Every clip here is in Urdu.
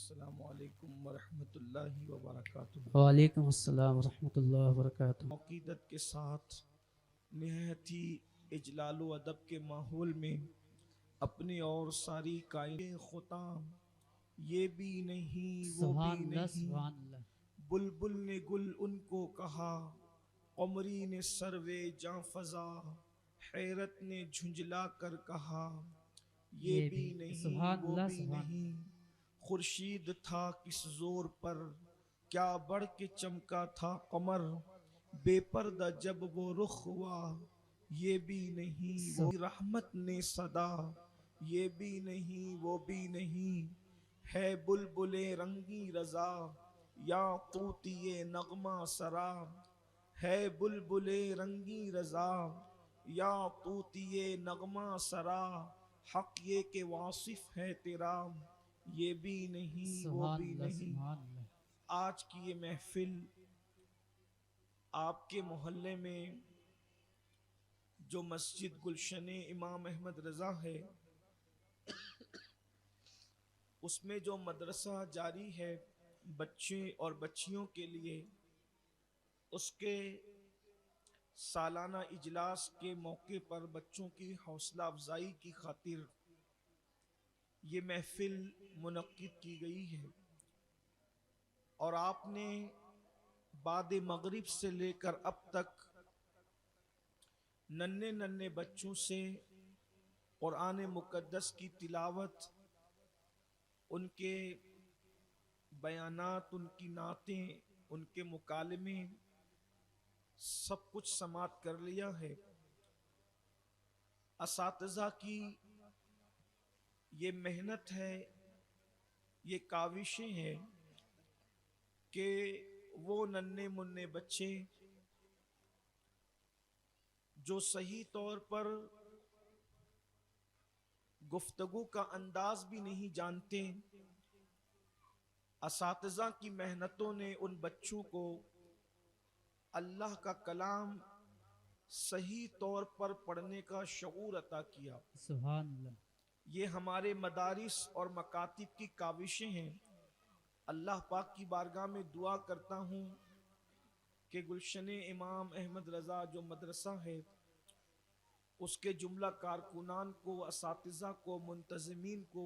السلام علیکم ورحمۃ اللہ وبرکاتہ۔ وعلیکم السلام ورحمۃ اللہ وبرکاتہ۔ عقیدت کے ساتھ نہایت ہی اجلال و ادب کے ماحول میں اپنی اور ساری کائنات خطام یہ بھی نہیں وہ بھی سبحان اللہ نہیں، سبحان اللہ۔ بلبل نے گل ان کو کہا، قمری نے سروے جاں فضا، حیرت نے جھنجھلا کر کہا یہ بھی نہیں سبحان وہ اللہ بھی سبحان نہیں۔ خورشید تھا کس زور پر، کیا بڑھ کے چمکا تھا قمر، بے پردہ جب وہ رخ ہوا یہ بھی نہیں وہ اللہ۔ رحمت نے صدا، یہ بھی نہیں وہ بھی نہیں، ہے بلبل رنگی رضا یا طوطی نغمہ سرا، ہے بلبل رنگی رضا یا طوطی نغمہ سرا، حق یہ کہ واصف ہے تیرا یہ بھی نہیں وہ سبحان بھی اللہ نہیں۔ سبحان اللہ۔ آج کی یہ محفل آپ کے محلے میں جو مسجد گلشن امام احمد رضا ہے اس میں جو مدرسہ جاری ہے بچے اور بچیوں کے لیے، اس کے سالانہ اجلاس کے موقع پر بچوں کی حوصلہ افزائی کی خاطر یہ محفل منعقد کی گئی ہے، اور آپ نے بعد مغرب سے لے کر اب تک ننھے ننھے بچوں سے قرآن مقدس کی تلاوت، ان کے بیانات، ان کی نعتیں، ان کے مکالمے سب کچھ سماعت کر لیا ہے۔ اساتذہ کی یہ محنت ہے، یہ کاوشیں ہیں کہ وہ ننھے منھے بچے جو صحیح طور پر گفتگو کا انداز بھی نہیں جانتے، اساتذہ کی محنتوں نے ان بچوں کو اللہ کا کلام صحیح طور پر پڑھنے کا شعور عطا کیا۔ سبحان اللہ۔ یہ ہمارے مدارس اور مکاتب کی کاوشیں ہیں۔ اللہ پاک کی بارگاہ میں دعا کرتا ہوں کہ گلشن امام احمد رضا جو مدرسہ ہے اس کے جملہ کارکنان کو، اساتذہ کو، منتظمین کو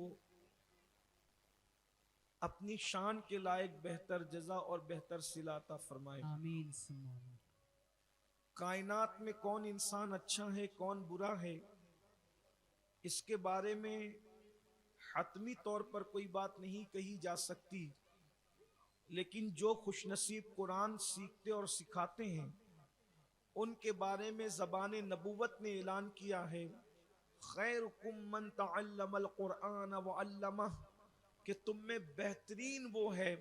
اپنی شان کے لائق بہتر جزا اور بہتر صلہ عطا فرمائے۔ آمین ثم آمین۔ کائنات میں کون انسان اچھا ہے کون برا ہے اس کے بارے میں حتمی طور پر کوئی بات نہیں کہی جا سکتی، لیکن جو خوش نصیب قرآن سیکھتے اور سکھاتے ہیں ان کے بارے میں زبان نبوت نے اعلان کیا ہے، خیرکم من تعلم القرآن وعلمہ، کہ تم میں بہترین وہ ہے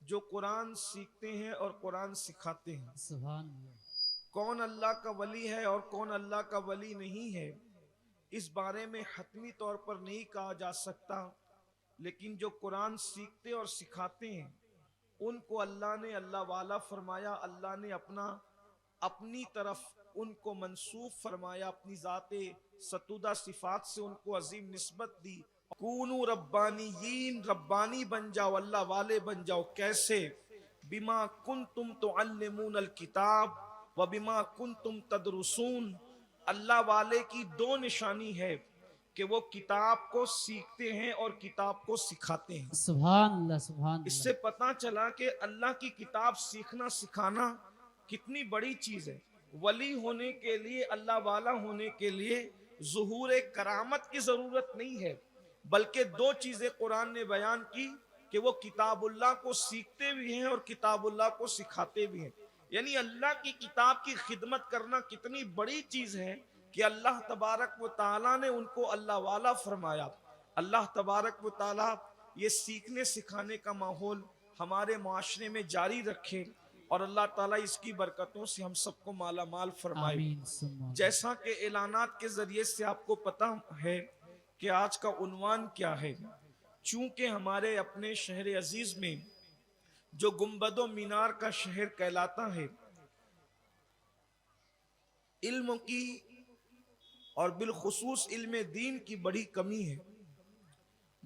جو قرآن سیکھتے ہیں اور قرآن سکھاتے ہیں۔ سبحان اللہ۔ کون اللہ کا ولی ہے اور کون اللہ کا ولی نہیں ہے اس بارے میں حتمی طور پر نہیں کہا جا سکتا، لیکن جو قرآن سیکھتے اور سکھاتے ہیں ان کو اللہ نے اللہ والا فرمایا، اللہ نے اپنی طرف ان کو منسوب فرمایا، اپنی ذات ستودہ صفات سے ان کو عظیم نسبت دی۔ کونوا ربانیین، ربانی بن جاؤ، اللہ والے بن جاؤ۔ کیسے؟ بما کنتم تعلمون الکتاب وبما کنتم تدرسون۔ اللہ والے کی دو نشانی ہے کہ وہ کتاب کو سیکھتے ہیں اور کتاب کو سکھاتے ہیں۔ سبحان اللہ سبحان اس اللہ۔ سے پتہ چلا کہ اللہ کی کتاب سیکھنا سکھانا کتنی بڑی چیز ہے۔ ولی ہونے کے لیے، اللہ والا ہونے کے لیے ظہور کرامت کی ضرورت نہیں ہے، بلکہ دو چیزیں قرآن نے بیان کی کہ وہ کتاب اللہ کو سیکھتے بھی ہیں اور کتاب اللہ کو سکھاتے بھی ہیں۔ یعنی اللہ کی کتاب کی خدمت کرنا کتنی بڑی چیز ہے کہ اللہ تبارک و تعالیٰ نے ان کو اللہ والا فرمایا۔ اللہ تبارک و تعالیٰ یہ سیکھنے سکھانے کا ماحول ہمارے معاشرے میں جاری رکھے، اور اللہ تعالیٰ اس کی برکتوں سے ہم سب کو مالا مال فرمائے۔ آمین ثم آمین۔ جیسا کہ اعلانات کے ذریعے سے آپ کو پتہ ہے کہ آج کا عنوان کیا ہے، چونکہ ہمارے اپنے شہر عزیز میں جو گنبد و مینار کا شہر کہلاتا ہے، علم کی اور بالخصوص علم دین کی بڑی کمی ہے۔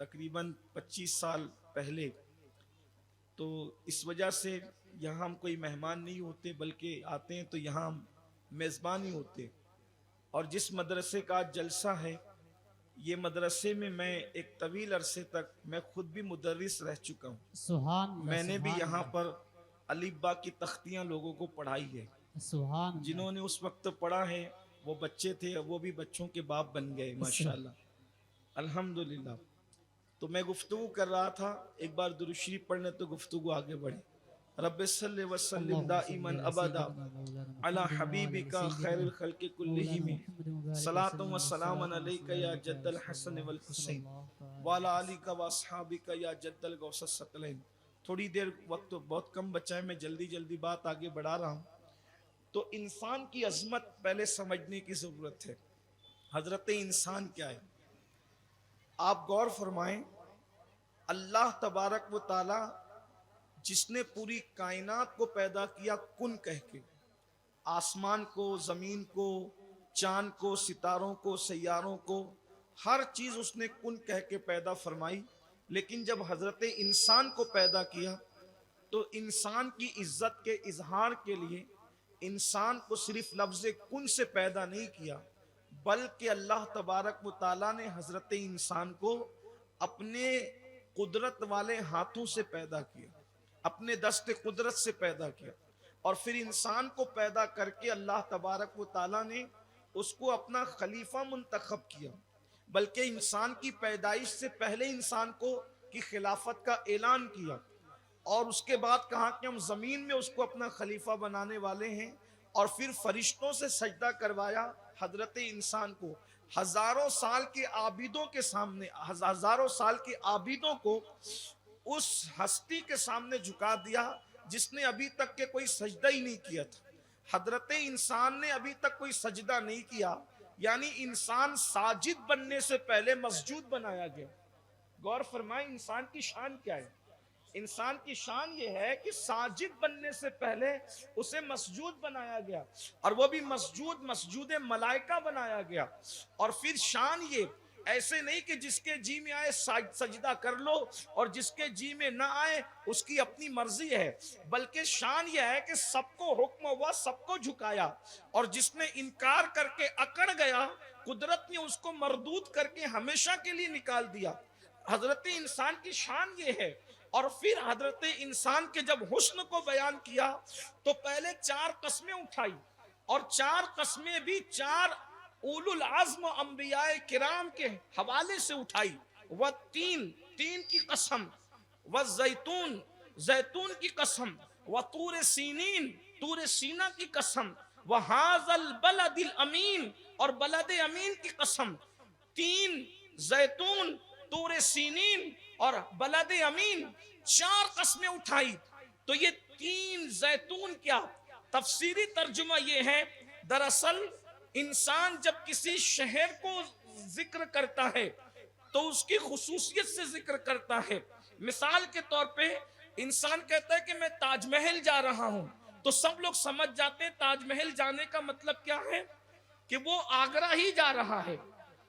تقریباً 25 سال پہلے. تو اس وجہ سے یہاں ہم کوئی مہمان نہیں ہوتے، بلکہ آتے ہیں تو یہاں ہم میزبان ہی ہوتے. اور جس مدرسے کا جلسہ ہے، یہ مدرسے میں ایک طویل عرصے تک میں خود بھی مدرس رہ چکا ہوں. سبحان اللہ، میں نے بھی سبحان یہاں اللہ، پر الف با کی تختیاں لوگوں کو پڑھائی ہے. سبحان اللہ. جنہوں نے اس وقت پڑھا ہے وہ بچے تھے، وہ بھی بچوں کے باپ بن گئے ماشاءاللہ الحمدللہ. تو میں گفتگو کر رہا تھا، ایک بار درود شریف پڑھنے تو گفتگو آگے بڑھی. رب صلی وسلم دائما ابدا علی حبیبک خیر الخلق کلہم صلاۃ و سلام علیک یا جد الحسن والحسین وعلی آلک و اصحابک یا جد الغوث الثقلین. تھوڑی دیر وقت تو بہت کم بچا ہے، میں جلدی جلدی بات آگے بڑھا رہا ہوں. تو انسان کی عظمت پہلے سمجھنے کی ضرورت ہے. حضرت انسان کیا ہے؟ آپ غور فرمائیں، اللہ تبارک و تعالی جس نے پوری کائنات کو پیدا کیا کن کہہ کے، آسمان کو، زمین کو، چاند کو، ستاروں کو، سیاروں کو، ہر چیز اس نے کن کہہ کے پیدا فرمائی. لیکن جب حضرت انسان کو پیدا کیا تو انسان کی عزت کے اظہار کے لیے انسان کو صرف لفظ کن سے پیدا نہیں کیا، بلکہ اللہ تبارک و تعالیٰ نے حضرت انسان کو اپنے قدرت والے ہاتھوں سے پیدا کیا، اپنے دست قدرت سے پیدا کیا. اور پھر انسان کو پیدا کر کے اللہ تبارک و تعالیٰ نے اس کو اپنا خلیفہ منتخب کیا. بلکہ انسان کی پیدائش سے پہلے انسان کو کی خلافت کا اعلان کیا، اور اس کے بعد کہا کہ ہم زمین میں اس کو اپنا خلیفہ بنانے والے ہیں. اور پھر فرشتوں سے سجدہ کروایا حضرت انسان کو. ہزاروں سال کے عابدوں کے سامنے، ہزاروں سال کے عابدوں کو اس ہستی کے سامنے جھکا دیا جس نے ابھی تک کے کوئی سجدہ ہی نہیں کیا تھا. حضرت انسان نے ابھی تک کوئی سجدہ نہیں کیا، یعنی انسان ساجد بننے سے پہلے مسجود بنایا گیا. غور فرمائیں انسان کی شان کیا ہے. انسان کی شان یہ ہے کہ ساجد بننے سے پہلے اسے مسجود بنایا گیا، اور وہ بھی مسجود ملائکہ بنایا گیا. اور پھر شان یہ ایسے نہیں کہ جس کے جی میں آئے سجدہ کر لو اور جس کے جی میں نہ آئے اس کی اپنی مرضی ہے، بلکہ شان یہ ہے کہ سب کو حکم ہوا، سب کو جھکایا، اور جس نے انکار کر کے اکڑ گیا قدرت نے اس کو مردود کر کے ہمیشہ کے لیے نکال دیا. حضرت انسان کی شان یہ ہے. اور پھر حضرت انسان کے جب حسن کو بیان کیا تو پہلے 4 قسمیں اٹھائی، اور 4 قسمیں بھی 4 اولو العزم و انبیاء کرام کے حوالے سے اٹھائی. تین کی قسم، والزیتون، زیتون کی قسم، وطور سینین، طور سینا کی قسم، وہذا البلد الامین، اور بلد امین کی قسم. 3 زیتون، طور سینین اور بلد امین، 4 قسمیں اٹھائی. تو یہ 3 زیتون کیا؟ تفسیری ترجمہ یہ ہے، دراصل انسان جب کسی شہر کو ذکر کرتا ہے تو اس کی خصوصیت سے ذکر کرتا ہے. مثال کے طور پہ انسان کہتا ہے کہ میں تاج محل جا رہا ہوں، تو سب لوگ سمجھ جاتے ہیں تاج محل جانے کا مطلب کیا ہے، کہ وہ آگرہ ہی جا رہا ہے،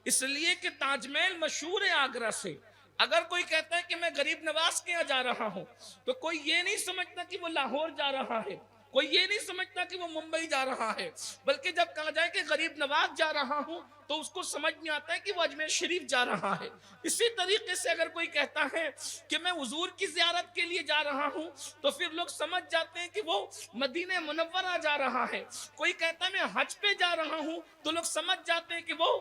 اس لیے کہ تاج محل مشہور ہے آگرہ سے. اگر کوئی کہتا ہے کہ میں غریب نواز کے یہاں جا رہا ہوں تو کوئی یہ نہیں سمجھتا کہ وہ لاہور جا رہا ہے، کوئی یہ نہیں سمجھتا کہ وہ ممبئی جا رہا ہے، بلکہ جب کہا جائے کہ غریب نواز جا رہا ہوں تو اس کو سمجھ میں آتا ہے کہ وہ اجمیر شریف جا رہا ہے. اسی طریقے سے اگر کوئی کہتا ہے کہ میں حضور کی زیارت کے لیے جا رہا ہوں تو پھر لوگ سمجھ جاتے ہیں کہ وہ مدینہ منورہ جا رہا ہے. کوئی کہتا ہے میں حج پہ جا رہا ہوں تو لوگ سمجھ جاتے ہیں کہ وہ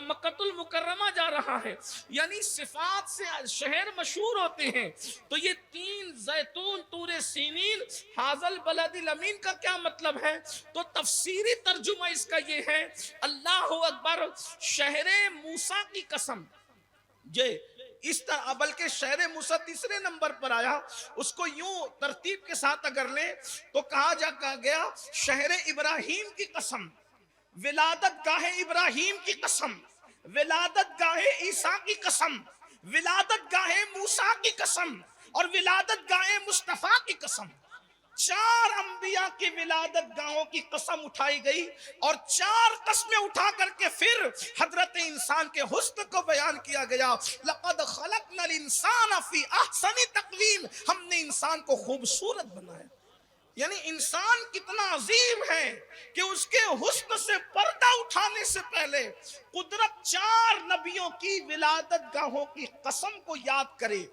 مکۃ المکرمہ جا رہا ہے. یعنی صفات سے شہر مشہور ہوتے ہیں. تو یہ 3 زیتون، طور سینین، حاضل بلد الامین کا کیا مطلب ہے؟ تو تفسیری ترجمہ اس کا یہ ہے، اللہ اکبر، شہر موسیٰ کی قسم. اس طرح، بلکہ شہر موسیٰ تیسرے نمبر پر آیا. اس کو یوں ترتیب کے ساتھ اگر لیں تو کہا گیا شہر ابراہیم کی قسم، ولادت گاہ ابراہیم کی قسم، ولادت گاہ عیسیٰ کی قسم، ولادت گاہ موسیٰ کی قسم، اور ولادت گاہ مصطفیٰ کی قسم. 4 انبیاء کی ولادت گاہوں کی قسم اٹھائی گئی اور 4 قسمیں اٹھا کر کے پھر حضرت انسان کے حسن کو بیان کیا گیا. لقد خلقنا الانسان فی احسن تقویم، ہم نے انسان کو خوبصورت بنایا. یعنی انسان کتنا عظیم ہے کہ اس کے حسن سے پردہ اٹھانے سے پہلے قدرت 4 نبیوں کی ولادت گاہوں کی قسم کو یاد کرے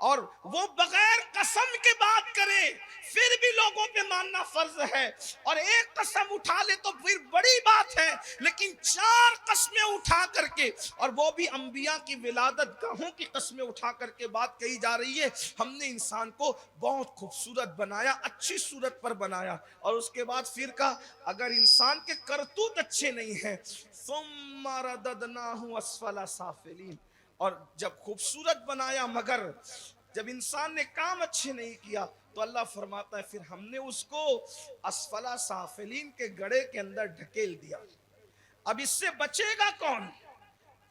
اور وہ بغیر قسم کے بات کرے. پھر بھی لوگوں پہ ماننا فرض ہے، اور ایک قسم اٹھا لے تو پھر بڑی بات ہے، لیکن 4 قسمیں اٹھا کر کے، اور وہ بھی انبیاء کی ولادت گاہوں کی قسمیں اٹھا کر کے بات کہی جا رہی ہے. ہم نے انسان کو بہت خوبصورت بنایا، اچھی صورت پر بنایا. اور اس کے بعد پھر کہا اگر انسان کے کرتوت اچھے نہیں ہیں ثم رددناہ اسفل سافلین، اور جب خوبصورت بنایا مگر جب انسان نے کام اچھے نہیں کیا تو اللہ فرماتا ہے پھر ہم نے اس کو اسفل سافلین کے گڑھے کے اندر ڈھکیل دیا. اب اس سے بچے گا کون؟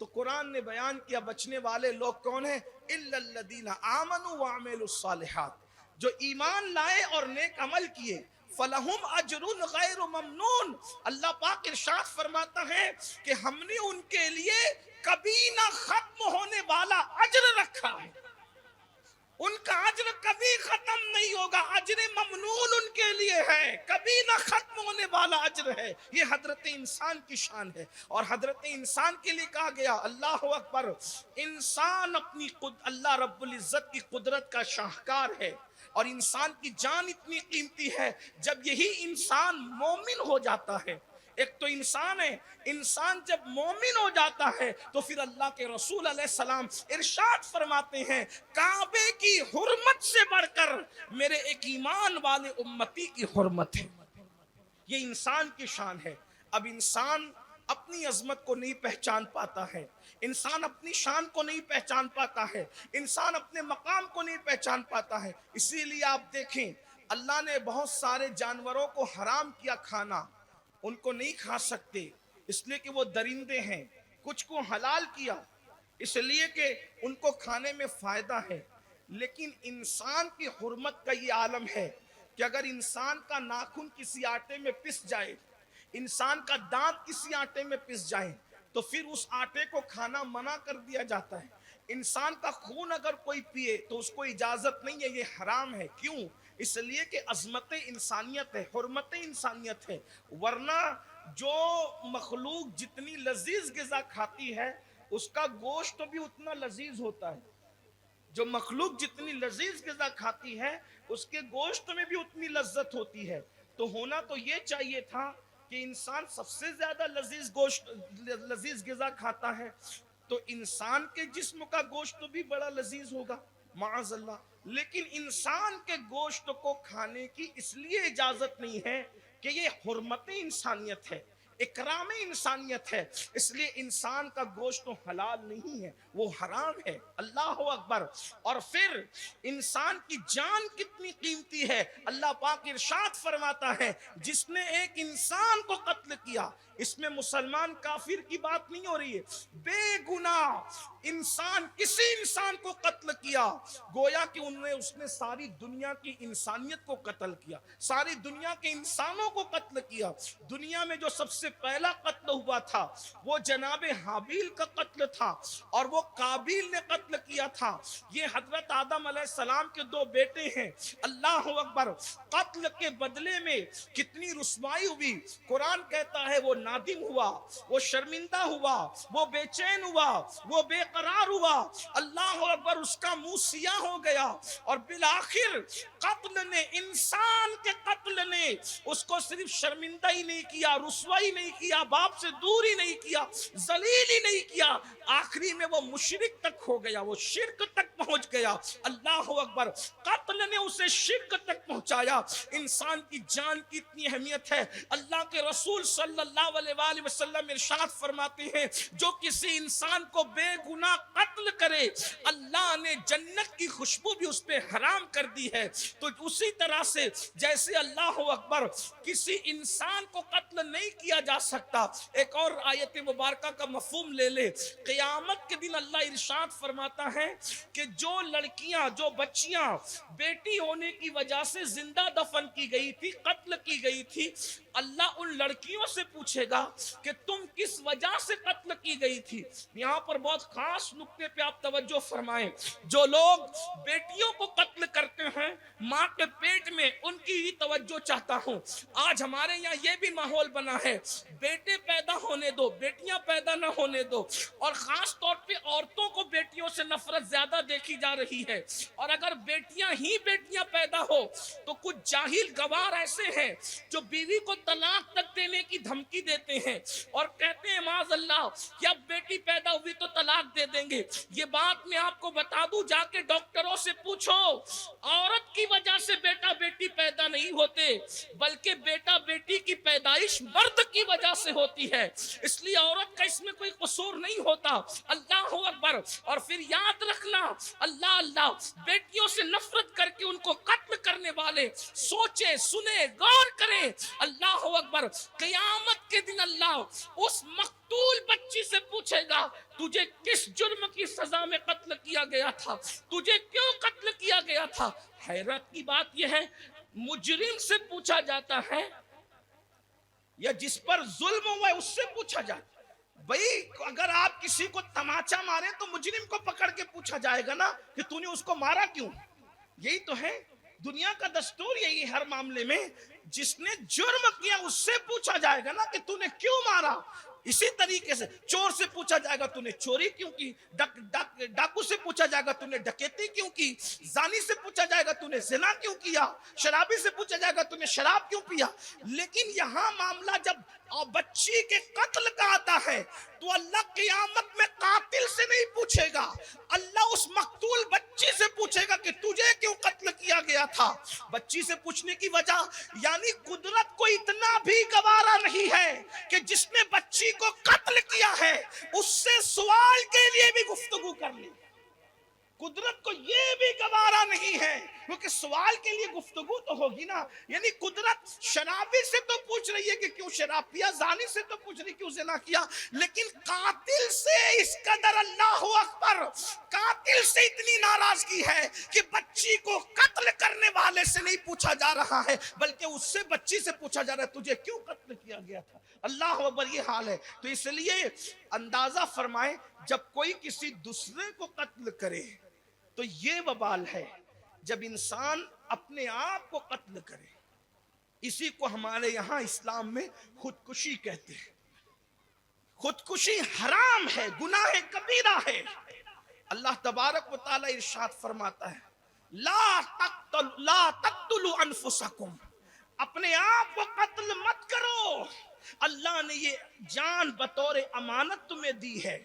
تو قرآن نے بیان کیا بچنے والے لوگ کون ہیں؟ الا الذین آمنوا وعملوا الصالحات، جو ایمان لائے اور نیک عمل کیے. فلہم اجر غیر ممنون، اللہ پاک ارشاد فرماتا ہے کہ ہم نے ان کے لیے کبھی نہ ختم ہونے والا اجر رکھا ہے. ان کا اجر کبھی ختم نہیں ہوگا، اجر ممنون ان کے لیے ہے، کبھی نہ ختم ہونے والا اجر ہے. یہ حضرت انسان کی شان ہے. اور حضرت انسان کے لیے کہا گیا اللہ اکبر، انسان اپنی اللہ رب العزت کی قدرت کا شاہکار ہے، اور انسان کی جان اتنی قیمتی ہے. جب یہی انسان مومن ہو جاتا ہے، ایک تو انسان ہے، انسان جب مومن ہو جاتا ہے تو پھر اللہ کے رسول علیہ السلام ارشاد فرماتے ہیں کعبے کی حرمت سے بڑھ کر میرے ایک ایمان والے امتی کی حرمت ہے. یہ انسان کی شان ہے. اب انسان اپنی عظمت کو نہیں پہچان پاتا ہے، انسان اپنی شان کو نہیں پہچان پاتا ہے، انسان اپنے مقام کو نہیں پہچان پاتا ہے. اسی لیے آپ دیکھیں اللہ نے بہت سارے جانوروں کو حرام کیا کھانا، ان کو نہیں کھا سکتے اس لیے کہ وہ درندے ہیں. کچھ کو حلال کیا اس لیے کہ ان کو کھانے میں فائدہ ہے. لیکن انسان کی حرمت کا یہ عالم ہے کہ اگر انسان کا ناخن کسی آٹے میں پس جائے، انسان کا دانت کسی آٹے میں پس جائے تو پھر اس آٹے کو کھانا منع کر دیا جاتا ہے. انسان کا خون اگر کوئی پیے تو اس کو اجازت نہیں ہے، یہ حرام ہے. کیوں؟ اس لیے کہ عظمت انسانیت ہے، حرمت انسانیت ہے. ورنہ جو مخلوق جتنی لذیذ غذا کھاتی ہے اس کا گوشت بھی اتنا لذیذ ہوتا ہے. جو مخلوق جتنی لذیذ غذا کھاتی ہے اس کے گوشت میں بھی اتنی لذت ہوتی ہے. تو ہونا تو یہ چاہیے تھا کہ انسان سب سے زیادہ لذیذ غذا کھاتا ہے تو انسان کے جسم کا گوشت بھی بڑا لذیذ ہوگا معاذ اللہ. لیکن انسان کے گوشت کو کھانے کی اس لیے اجازت نہیں ہے کہ یہ حرمت انسانیت ہے، اکرام انسانیت ہے. اس لیے انسان کا گوشت حلال نہیں ہے، وہ حرام ہے. اللہ اکبر. اور پھر انسان کی جان کتنی قیمتی ہے. اللہ پاک ارشاد فرماتا ہے جس نے ایک انسان کو قتل کیا، اس میں مسلمان کافر کی بات نہیں ہو رہی ہے، بے گناہ انسان کسی انسان کو قتل کیا گویا کہ اس نے ساری دنیا کی انسانیت کو قتل کیا، ساری دنیا کے انسانوں کو قتل کیا. دنیا میں جو سب سے پہلا قتل ہوا تھا وہ جناب حابیل کا قتل تھا، اور وہ قابیل نے قتل کیا تھا. یہ حضرت آدم علیہ السلام کے 2 بیٹے ہیں. اللہ اکبر. قتل کے بدلے میں کتنی رسوائی ہوئی. قرآن کہتا ہے وہ نادم ہوا، وہ شرمندہ ہوا، وہ بے چین ہوا، وہ بے قرار ہوا. اللہ اکبر. اس کا منہ سیاہ ہو گیا، اور بالآخر قتل نے، انسان کے قتل نے اس کو صرف شرمندہ ہی نہیں کیا، رسوائی نہیں کیا، باپ سے دور ہی نہیں کیا، ذلیل ہی نہیں کیا، آخری میں وہ مشرک تک ہو گیا، وہ شرک تک پہنچ گیا. اللہ اکبر. قتل نے اسے شرک تک پہنچایا. انسان کی جان کی اتنی اہمیت ہے. اللہ کے رسول صلی اللہ علیہ وآلہ وسلم ارشاد فرماتے ہیں جو کسی انسان کو بے گناہ قتل کرے اللہ نے جنت کی خوشبو بھی اس پہ حرام کر دی ہے. تو اسی طرح سے جیسے اللہ اکبر کسی انسان کو قتل نہیں کیا جا سکتا. ایک اور آیت مبارکہ کا مفہوم لے لے. قیامت کے دن اللہ ارشاد فرماتا ہے کہ جو لڑکیاں جو بچیاں بیٹی ہونے کی وجہ سے زندہ دفن کی گئی تھی قتل کی گئی تھی اللہ ان لڑکیوں سے پوچھے گا کہ تم کس وجہ سے قتل کی گئی تھی. یہاں پر بہت خاص نقطے پہ آپ توجہ فرمائیں. جو لوگ بیٹیوں کو قتل کرتے ہیں ماں کے پیٹ میں ان کی ہی توجہ چاہتا ہوں. آج ہمارے یہاں یہ بھی ماحول بنا ہے بیٹے پیدا ہونے دو بیٹیاں پیدا نہ ہونے دو اور خاص طور پہ عورتوں کو بیٹیوں سے نفرت زیادہ دیکھی جا رہی ہے اور اگر بیٹیاں ہی بیٹیاں پیدا ہو تو کچھ جاہل گوار ایسے ہیں جو بیوی کو طلاق تک دینے کی دھمکی دیتے ہیں اور کہتے ہیں معاذ اللہ کہ اب بیٹی پیدا ہوئی تو طلاق دے دیں گے. یہ بات میں آپ کو بتا دوں جا کے ڈاکٹروں سے پوچھو عورت کی وجہ سے بیٹا بیٹی پیدا نہیں ہوتے بلکہ بیٹا بیٹی کی پیدائش مرد کی وجہ سے ہوتی ہے اس لیے عورت کا اس میں کوئی قصور نہیں ہوتا. اللہ اکبر. اور پھر یاد رکھنا اللہ اللہ بیٹیوں سے نفرت کر کے ان کو قتل کرنے والے سوچے سنے غور کریں. اللہ اکبر. قیامت کے دن اللہ اس مقتول بچی سے پوچھے گا تجھے کس جرم کی سزا میں قتل کیا گیا تھا تجھے کیوں قتل کیا گیا تھا. حیرت کی بات یہ ہے مجرم سے پوچھا جاتا ہے یا جس پر ظلم ہوا ہے اس سے پوچھا جاتا ہے. بھئی اگر آپ کسی کو تماچا مارے تو مجرم کو پکڑ کے پوچھا جائے گا نا کہ تو نے اس کو مارا کیوں. یہی تو ہے دنیا کا دستور. یہی ہر معاملے میں جس نے جرم کیا اس سے پوچھا جائے گا نا کہ تو نے کیوں مارا. اسی طریقے سے چور سے پوچھا جائے گا تو نے چوری کیوں کی ڈاکو سے پوچھا جائے گا تو نے ڈکیتی کیوں کی زانی سے پوچھا جائے گا تو نے زنا کیوں کیا شرابی سے پوچھا جائے گا تو نے شراب کیوں پیا. لیکن یہاں معاملہ جب بچی کے قتل کا آتا ہے تو اللہ قیامت میں قاتل سے نہیں پوچھے گا اللہ اس مقتول بچی سے پوچھے گا کہ تجھے کیوں قتل کیا گیا تھا. بچی سے پوچھنے کی وجہ یعنی قدرت کو اتنا بھی گوارا نہیں ہے کہ جس نے بچی کو قتل کیا ہے اس سے سوال کے لیے بھی گفتگو کر لی. قدرت کو یہ بھی گوارا نہیں ہے کیونکہ سوال کے لیے گفتگو تو ہوگی نا. یعنی قدرت شرابی سے تو پوچھ رہی ہے کہ کیوں شراب پیا زانی سے تو پوچھ رہی کیوں زنا کیا لیکن قاتل سے اس قدر اللہ اکبر قاتل سے اتنی ناراضگی ہے کہ بچی کو قتل کرنے والے سے نہیں پوچھا جا رہا ہے بلکہ اس سے بچی سے پوچھا جا رہا ہے تجھے کیوں قتل کیا گیا تھا. اللہ اکبر. یہ حال ہے. تو اس لیے اندازہ فرمائیں جب کوئی کسی دوسرے کو قتل کرے تو یہ وبال ہے جب انسان اپنے آپ کو قتل کرے. اسی کو ہمارے یہاں اسلام میں خودکشی کہتے ہیں. خودکشی حرام ہے گناہ کبیرہ ہے. اللہ تبارک و تعالی ارشاد فرماتا ہے لا تقتلوا انفسکم اپنے آپ کو قتل مت کرو. اللہ نے یہ جان بطور امانت تمہیں دی ہے.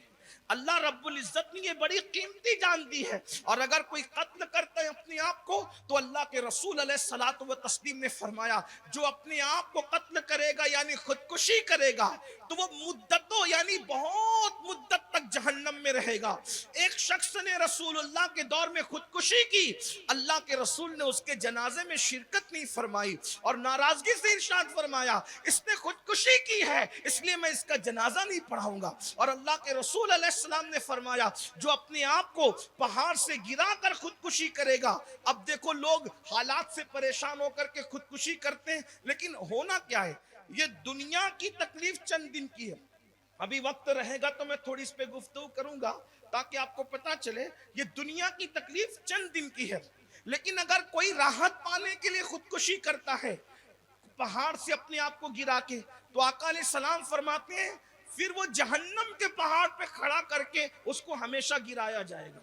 اللہ رب العزت نے یہ بڑی قیمتی جان دی ہے اور اگر کوئی قتل کرتا ہے اپنے آپ کو تو اللہ کے رسول علیہ الصلوۃ والتسلیم نے فرمایا جو اپنے آپ کو قتل کرے گا یعنی خودکشی کرے گا تو وہ مدتوں یعنی بہت مدت تک جہنم میں رہے گا. ایک شخص نے رسول اللہ کے دور میں خودکشی کی اللہ کے رسول نے اس کے جنازے میں شرکت نہیں فرمائی اور ناراضگی سے ارشاد فرمایا اس نے خودکشی کی ہے اس لیے میں اس کا جنازہ نہیں پڑھاؤں گا. اور اللہ کے رسول علیہ السلام نے فرمایا جو اپنے آپ کو پہاڑ سے گرا کر خودکشی کرے گا. اب دیکھو لوگ حالات سے پریشان ہو کر کے خودکشی کرتے ہیں لیکن ہونا کیا ہے یہ دنیا کی تکلیف چند دن کی ہے. ابھی وقت رہے گا تو میں تھوڑی اس پہ گفتگو کروں گا تاکہ آپ کو پتا چلے یہ دنیا کی تکلیف چند دن کی ہے. لیکن اگر کوئی راحت پانے کے لیے خودکشی کرتا ہے پہاڑ سے اپنے آپ کو گرا کے تو آقا علیہ السلام فرماتے ہیں پھر وہ جہنم کے پہاڑ پہ کھڑا کر کے اس کو ہمیشہ گرایا جائے گا.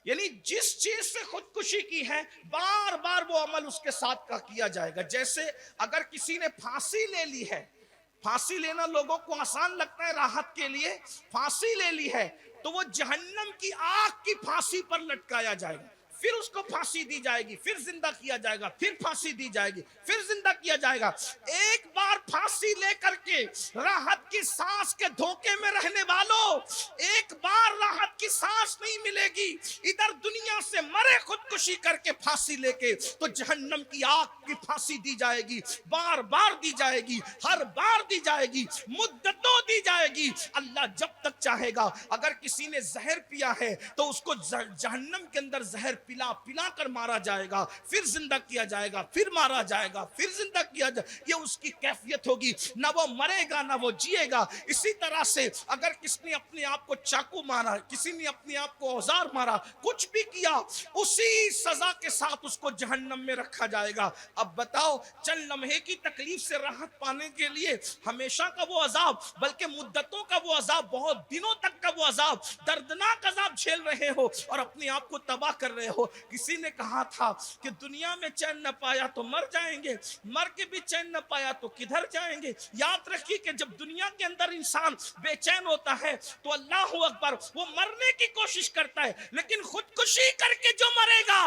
یعنی جس چیز سے خودکشی کی ہے بار بار وہ عمل اس کے ساتھ کا کیا جائے گا. جیسے اگر کسی نے پھانسی لے لی ہے پھانسی لینا لوگوں کو آسان لگتا ہے راحت کے لیے پھانسی لے لی ہے تو وہ جہنم کی آگ کی پھانسی پر لٹکایا جائے گا. پھر اس کو پھانسی دی جائے گی پھر زندہ کیا جائے گا پھر پھانسی دی جائے گی پھر زندہ کیا جائے گا. ایک بار پھانسی لے کر کے راحت کی سانس کے دھوکے میں رہنے والوں ایک بار راحت کی سانس شاباش نہیں ملے گی، ادھر دنیا سے مرے خودکشی کر کے پھانسی لے کے، تو جہنم کی آگ کی پھانسی دی جائے گی، بار بار دی جائے گی، ہر بار دی جائے گی، مدتوں دی جائے گی۔ اللہ جب تک چاہے گا، اگر کسی نے زہر پیا ہے تو اس کو جہنم کے اندر زہر پلا پلا کر مارا جائے گا، پھر زندہ کیا جائے گا، پھر مارا جائے گا، پھر زندہ کیا جائے گا۔ یہ اس کی کیفیت ہوگی، نہ وہ مرے گا نہ وہ جیے گا۔ اسی طرح سے اگر کسی نے اپنے آپ کو چاقو مارا، کسی نے اپنے آپ کو اوزار مارا، کچھ بھی کیا، اسی سزا کے ساتھ اس کو جہنم میں رکھا جائے گا۔ اب بتاؤ، چند لمحے کی تکلیف سے راحت پانے کے لیے ہمیشہ کا وہ عذاب، بلکہ مدتوں کا وہ عذاب، بہت دنوں تک کا وہ عذاب، دردناک عذاب جھیل رہے ہو اور اپنے آپ کو تباہ کر رہے ہو۔ کسی نے کہا تھا کہ دنیا میں چین نہ پایا تو مر جائیں گے، مر کے بھی چین نہ پایا تو کدھر جائیں گے۔ یاد رکھیے کہ جب دنیا کے اندر انسان بے چین ہوتا ہے تو اللہ اکبر، وہ مرنے کی کوشش کرتا ہے، لیکن خودکشی کر کے جو مرے گا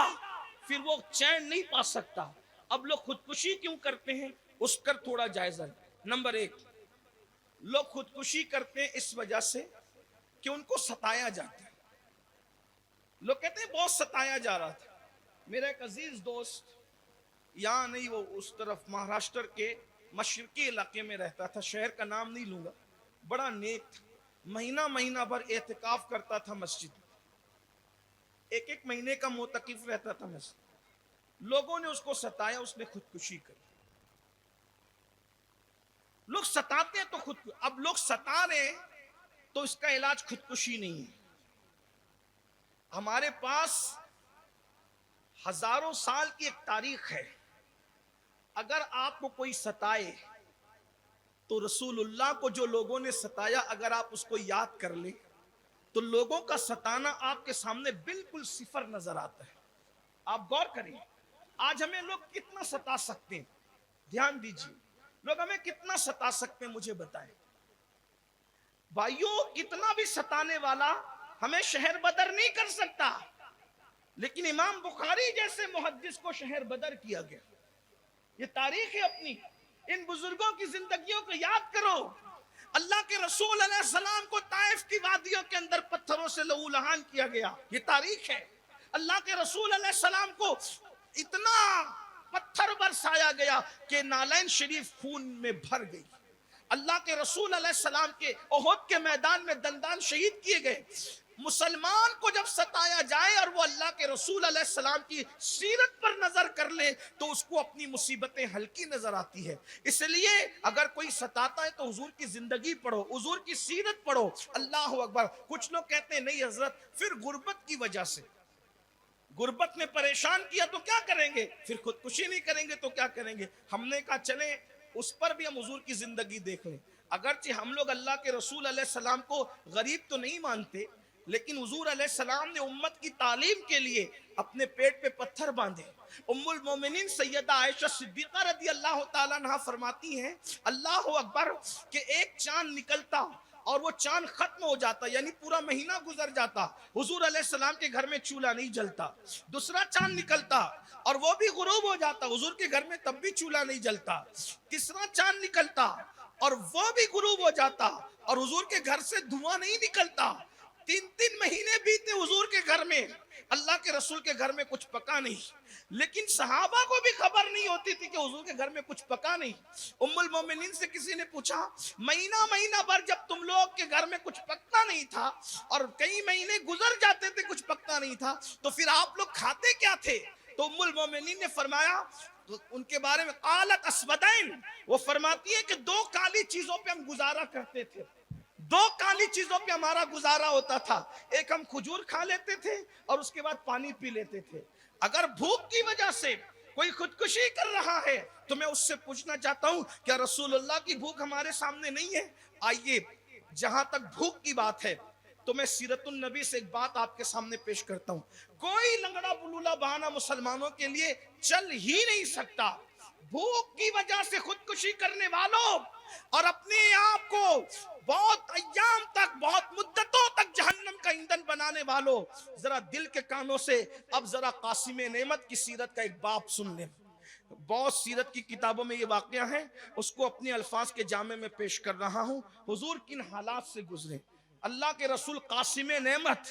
پھر وہ چین نہیں پا سکتا۔ اب لوگ خودکشی کیوں کرتے ہیں، اس پر تھوڑا جائزہ لیں۔ نمبر ایک، لوگ خودکشی کرتے ہیں اس وجہ سے کہ ان کو ستایا جاتا ہے۔ لوگ کہتے ہیں بہت ستایا جا رہا تھا۔ میرا ایک عزیز دوست، یہاں نہیں، وہ اس طرف مہاراشٹر کے مشرقی علاقے میں رہتا تھا، شہر کا نام نہیں لوں گا، بڑا نیک تھا، مہینہ مہینہ بھر اعتکاف کرتا تھا مسجد میں، ایک مہینے کا معتکف رہتا تھا مسجد۔ لوگوں نے اس کو ستایا، اس نے خودکشی کری۔ لوگ ستاتے ہیں تو اب لوگ ستا رہے ہیں تو اس کا علاج خودکشی نہیں ہے۔ ہمارے پاس ہزاروں سال کی ایک تاریخ ہے۔ اگر آپ کو کوئی ستائے تو رسول اللہ کو جو لوگوں نے ستایا، اگر آپ اس کو یاد کر لیں تو لوگوں کا ستانا آپ کے سامنے بالکل صفر نظر آتا ہے۔ آپ غور کریں، آج ہمیں لوگ کتنا ستا سکتے ہیں؟ دھیان دیجیے، لوگ ہمیں کتنا ستا سکتے ہیں مجھے بتائیں۔ بھائیوں، کتنا بھی ستانے والا ہمیں شہر بدر نہیں کر سکتا، لیکن امام بخاری جیسے محدث کو شہر بدر کیا گیا۔ یہ تاریخ ہے اپنی، ان بزرگوں کی زندگیوں کو یاد کرو۔ اللہ کے رسول علیہ السلام کو طائف کی وادیوں کے اندر پتھروں سے لہو لہان کیا گیا، یہ تاریخ ہے۔ اللہ کے رسول علیہ السلام کو اتنا پتھر برسایا گیا کہ نالین شریف خون میں بھر گئی۔ اللہ کے رسول علیہ السلام کے احد کے میدان میں دندان شہید کیے گئے۔ مسلمان کو جب ستایا جائے اور وہ اللہ کے رسول علیہ السلام کی سیرت پر نظر کر لے تو اس کو اپنی مصیبتیں ہلکی نظر آتی ہے۔ اس لیے اگر کوئی ستاتا ہے تو حضور کی زندگی پڑھو، حضور کی سیرت پڑھو۔ اللہ اکبر۔ کچھ لوگ کہتے ہیں نہیں حضرت، پھر غربت کی وجہ سے، غربت نے پریشان کیا تو کیا کریں گے، پھر خودکشی نہیں کریں گے تو کیا کریں گے۔ ہم نے کہا چلیں اس پر بھی ہم حضور کی زندگی دیکھ لیں۔ اگرچہ ہم لوگ اللہ کے رسول علیہ السلام کو غریب تو نہیں مانتے، لیکن حضور علیہ السلام نے امت کی تعلیم کے لیے اپنے پیٹ پہ پتھر باندھے۔ ام المومنین سیدہ عائشہ صدیقہ رضی اللہ تعالیٰ عنہ فرماتی ہیں، اللہ اکبر، کہ ایک چاند نکلتا اور وہ چاند ختم ہو جاتا، یعنی پورا مہینہ گزر جاتا، حضور علیہ السلام کے گھر میں چولہا نہیں جلتا۔ دوسرا چاند نکلتا اور وہ بھی غروب ہو جاتا، حضور کے گھر میں تب بھی چولہا نہیں جلتا۔ تیسرا چاند نکلتا اور وہ بھی غروب ہو جاتا اور حضور کے گھر سے دھواں نہیں نکلتا۔ 3 مہینے بیتے حضور کے گھر میں، اللہ کے رسول کے گھر میں کچھ پکا نہیں، لیکن صحابہ کو بھی خبر نہیں ہوتی تھی کہ حضور کے گھر میں کچھ پکا نہیں۔ ام المومنین سے کسی نے پوچھا، مہینہ بھر جب تم لوگ کے گھر میں کچھ پکتا نہیں تھا اور کئی مہینے گزر جاتے تھے کچھ پکتا نہیں تھا، تو پھر آپ لوگ کھاتے کیا تھے؟ تو ام المومنین نے فرمایا، ان کے بارے میں قالت اسودین، وہ فرماتی ہے کہ 2 کالی چیزوں پہ ہم گزارا کرتے تھے، 2 کالی چیزوں پہ ہمارا گزارا ہوتا تھا۔ ایک ہم کھجور کھا لیتے تھے اور اس کے بعد پانی پی لیتے تھے۔ اگر بھوک کی وجہ سے کوئی خودکشی کر رہا ہے تو میں اس سے پوچھنا چاہتا ہوں، کیا رسول اللہ کی بھوک ہمارے سامنے نہیں ہے؟ آئیے، جہاں تک بھوک کی بات ہے تو میں سیرت النبی سے ایک بات آپ کے سامنے پیش کرتا ہوں۔ کوئی لنگڑا بلولا بہانہ مسلمانوں کے لیے چل ہی نہیں سکتا۔ بھوک کی وجہ سے خودکشی کرنے والوں اور اپنے آپ کو بہت ایام تک، بہت مدتوں تک جہنم کا ایندھن بنانے والوں، ذرا دل کے کانوں سے اب ذرا قاسم نعمت کی سیرت کا ایک باب سن لیں۔ بہت سیرت کی کتابوں میں یہ واقعہ ہے، اس کو اپنے الفاظ کے جامع میں پیش کر رہا ہوں۔ حضور کن حالات سے گزرے، اللہ کے رسول قاسم نعمت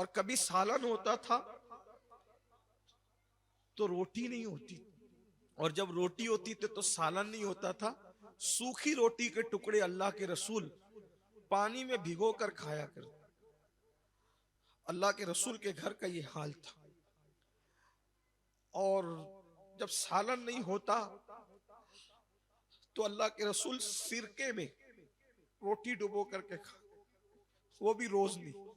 اور کبھی سالن ہوتا تھا تو روٹی نہیں ہوتی، اور جب روٹی ہوتی تھی تو سالن نہیں ہوتا تھا، سوکھی روٹی کے ٹکڑے اللہ کے رسول پانی میں بھگو کر کھایا کرتے۔ اللہ کے رسول کے گھر کا یہ حال تھا۔ اور جب سالن نہیں ہوتا تو اللہ کے رسول سرکے میں روٹی ڈبو کر کے کھا، وہ بھی روز نہیں۔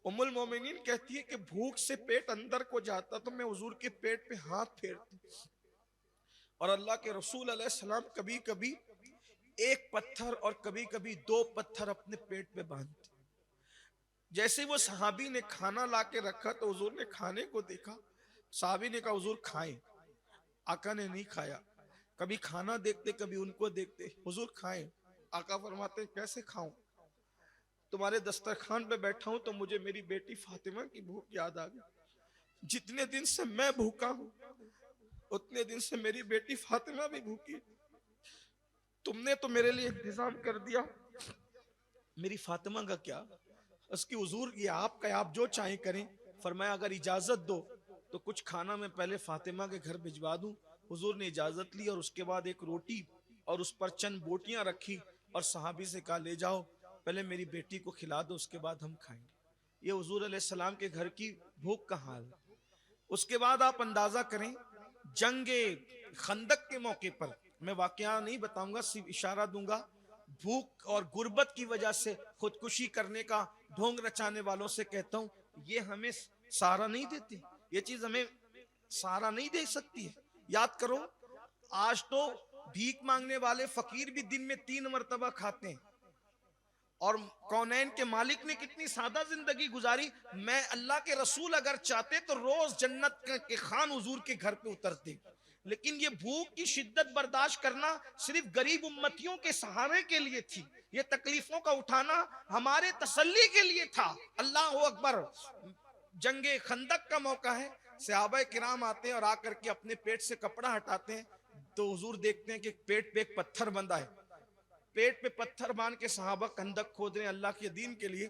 ام المومنین کہتی ہے کہ بھوک سے پیٹ اندر کو جاتا تو میں حضور کے پیٹ پہ ہاتھ پھیرتی، اور اللہ کے رسول علیہ السلام کبھی کبھی ایک پتھر اور کبھی کبھی 2 پتھر اپنے پیٹ پہ باندھتے۔ جیسے وہ صحابی نے کھانا لا کے رکھا تو حضور نے کھانے کو دیکھا، صحابی نے کہا حضور کھائیں، آقا نے نہیں کھایا۔ کبھی کھانا دیکھتے کبھی ان کو دیکھتے، حضور کھائیں، آقا فرماتے ہیں کیسے کھاؤں، تمہارے دسترخوان پہ بیٹھا ہوں تو مجھے میری بیٹی فاطمہ کی بھوک یاد آ گئی، جتنے دن سے میں بھوکا ہوں اتنے دن سے میری بیٹی فاطمہ بھی بھوکی، تم نے تو میرے لیے انتظام کر دیا، میری فاطمہ کا کیا؟ اس کی حضور یہ آپ کا، آپ جو چاہیں کریں۔ فرمایا اگر اجازت دو تو کچھ کھانا میں پہلے فاطمہ کے گھر بھجوا دوں۔ حضور نے اجازت لی اور اس کے بعد ایک روٹی اور اس پر چند بوٹیاں رکھی اور صحابی سے کہا لے جاؤ پہلے میری بیٹی کو کھلا دو، اس کے بعد ہم کھائیں گے۔ یہ حضور علیہ السلام کے گھر کی بھوک کا حال ہے۔ اس کے بعد آپ اندازہ کریں جنگ خندق کے موقع پر، میں واقعہ نہیں بتاؤں گا صرف اشارہ دوں گا، بھوک اور غربت کی وجہ سے خودکشی کرنے کا ڈھونگ رچانے والوں سے کہتا ہوں یہ ہمیں سہارا نہیں دیتی، یہ چیز ہمیں سہارا نہیں دے سکتی ہے۔ یاد کرو آج تو بھیک مانگنے والے فقیر بھی دن میں 3 مرتبہ کھاتے ہیں، اور کونین کے مالک نے کتنی سادہ زندگی گزاری۔ میں اللہ کے رسول اگر چاہتے تو روز جنت کے خان حضور کے گھر پہ اترتے، لیکن یہ بھوک کی شدت برداشت کرنا صرف غریب امتیوں کے سہارے کے لیے تھی، یہ تکلیفوں کا اٹھانا ہمارے تسلی کے لیے تھا۔ اللہ اکبر۔ جنگ خندق کا موقع ہے، صحابہ کرام آتے ہیں اور آ کر کے اپنے پیٹ سے کپڑا ہٹاتے ہیں تو حضور دیکھتے ہیں کہ پیٹ پہ ایک پتھر بندھا ہے، پیٹ پہ پتھر باندھ کے صحابہ خندق کھود رہے ہیں اللہ کے دین کے لیے۔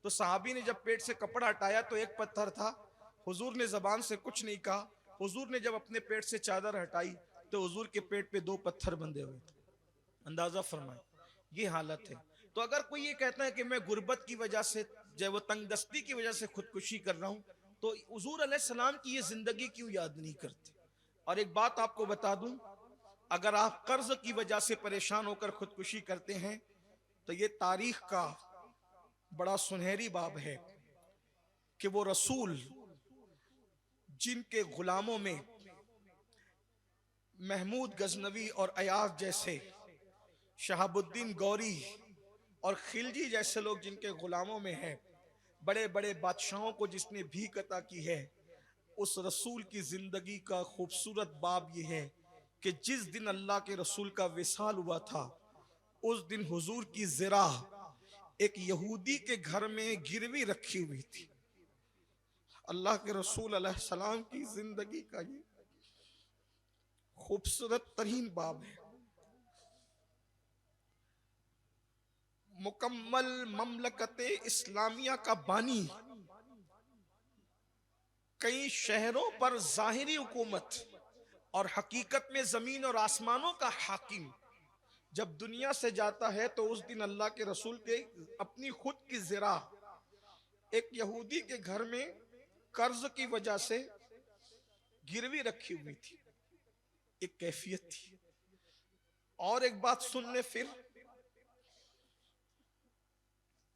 تو صحابی نے جب پیٹ سے کپڑا ہٹایا تو ایک پتھر تھا، حضور نے زبان سے کچھ نہیں کہا، حضور نے جب اپنے پیٹ سے چادر ہٹائی تو حضور کے پیٹ پہ 2 پتھر بندھے ہوئے تھے۔ اندازہ فرمائیں یہ حالت ہے۔ تو اگر کوئی یہ کہتا ہے کہ میں غربت کی وجہ سے جو وہ تنگ دستی کی وجہ سے خودکشی کر رہا ہوں تو حضور علیہ السلام کی یہ زندگی کیوں یاد نہیں کرتے؟ اور ایک بات آپ کو بتا دوں، اگر آپ قرض کی وجہ سے پریشان ہو کر خودکشی کرتے ہیں تو یہ تاریخ کا بڑا سنہری باب ہے کہ وہ رسول جن کے غلاموں میں محمود غزنوی اور ایاز جیسے، شہاب الدین گوری اور خلجی جیسے لوگ جن کے غلاموں میں ہیں، بڑے بڑے بادشاہوں کو جس نے بھیک عطا کی ہے، اس رسول کی زندگی کا خوبصورت باب یہ ہے کہ جس دن اللہ کے رسول کا وصال ہوا تھا اس دن حضور کی زرہ ایک یہودی کے گھر میں گروی رکھی ہوئی تھی۔ اللہ کے رسول علیہ السلام کی زندگی کا یہ خوبصورت ترین باب ہے۔ مکمل مملکت اسلامیہ کا بانی، کئی شہروں پر ظاہری حکومت اور حقیقت میں زمین اور آسمانوں کا حاکم، جب دنیا سے جاتا ہے تو اس دن اللہ کے رسول کے اپنی خود کی زرہ ایک یہودی کے گھر میں قرض کی وجہ سے گروی رکھی ہوئی تھی، ایک کیفیت تھی۔ اور ایک بات سن لے، پھر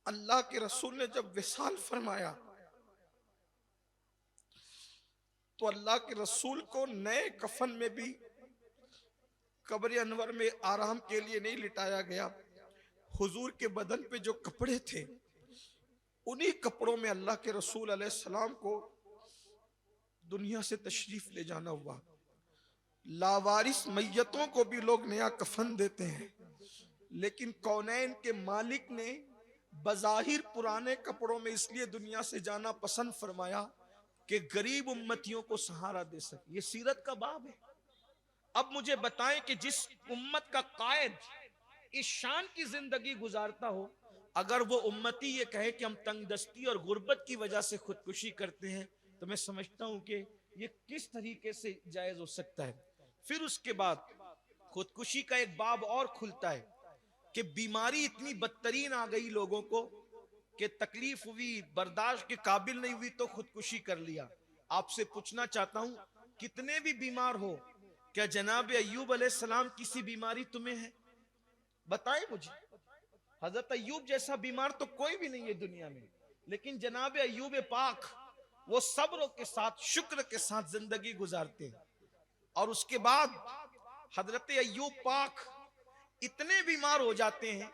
اللہ کے رسول نے جب وصال فرمایا تو اللہ کے رسول کو نئے کفن میں بھی قبر انور میں آرام کے لیے نہیں لٹایا گیا، حضور کے بدن پہ جو کپڑے تھے انہی کپڑوں میں اللہ کے رسول علیہ السلام کو دنیا سے تشریف لے جانا ہوا۔ لاوارث میتوں کو بھی لوگ نیا کفن دیتے ہیں، لیکن کونین کے مالک نے بظاہر پرانے کپڑوں میں اس لیے دنیا سے جانا پسند فرمایا کہ غریب امتیوں کو سہارا دے سکے۔ یہ سیرت کا باب ہے۔ اب مجھے بتائیں کہ جس امت کا قائد اس شان کی زندگی گزارتا ہو اگر وہ امتی یہ کہے کہ ہم تنگ دستی اور غربت کی وجہ سے خودکشی کرتے ہیں تو میں سمجھتا ہوں کہ یہ کس طریقے سے جائز ہو سکتا ہے. پھر اس کے بعد خودکشی کا ایک باب اور کھلتا ہے کہ بیماری اتنی بدترین آ گئی لوگوں کو کہ تکلیف ہوئی، برداشت کے قابل نہیں ہوئی تو خودکشی کر لیا. آپ سے پوچھنا چاہتا ہوں کتنے بھی بیمار ہو، کیا جناب ایوب علیہ السلام کسی بیماری تمہیں ہے؟ بتائیں مجھے. حضرت ایوب جیسا بیمار تو کوئی بھی نہیں ہے دنیا میں، لیکن جناب ایوب پاک وہ صبر کے ساتھ، شکر کے ساتھ زندگی گزارتے ہیں. اور اس کے بعد حضرت ایوب پاک اتنے بیمار ہو جاتے ہیں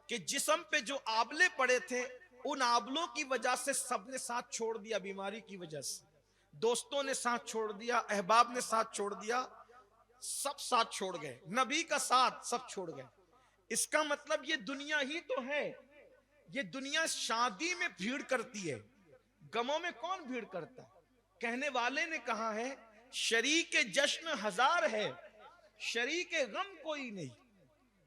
کہ جسم پہ جو آبلے پڑے تھے ان آبلوں کی وجہ سے سب نے ساتھ چھوڑ دیا. بیماری کی وجہ سے دوستوں نے ساتھ چھوڑ دیا، احباب نے ساتھ چھوڑ دیا، سب ساتھ چھوڑ گئے، نبی کا ساتھ سب چھوڑ گئے. اس کا مطلب یہ دنیا ہی تو ہے. یہ دنیا شادی میں بھیڑ کرتی ہے، غموں میں کون بھیڑ کرتا ہے؟ کہنے والے نے کہا ہے شریک جشن ہزار ہے، شریک غم کوئی نہیں.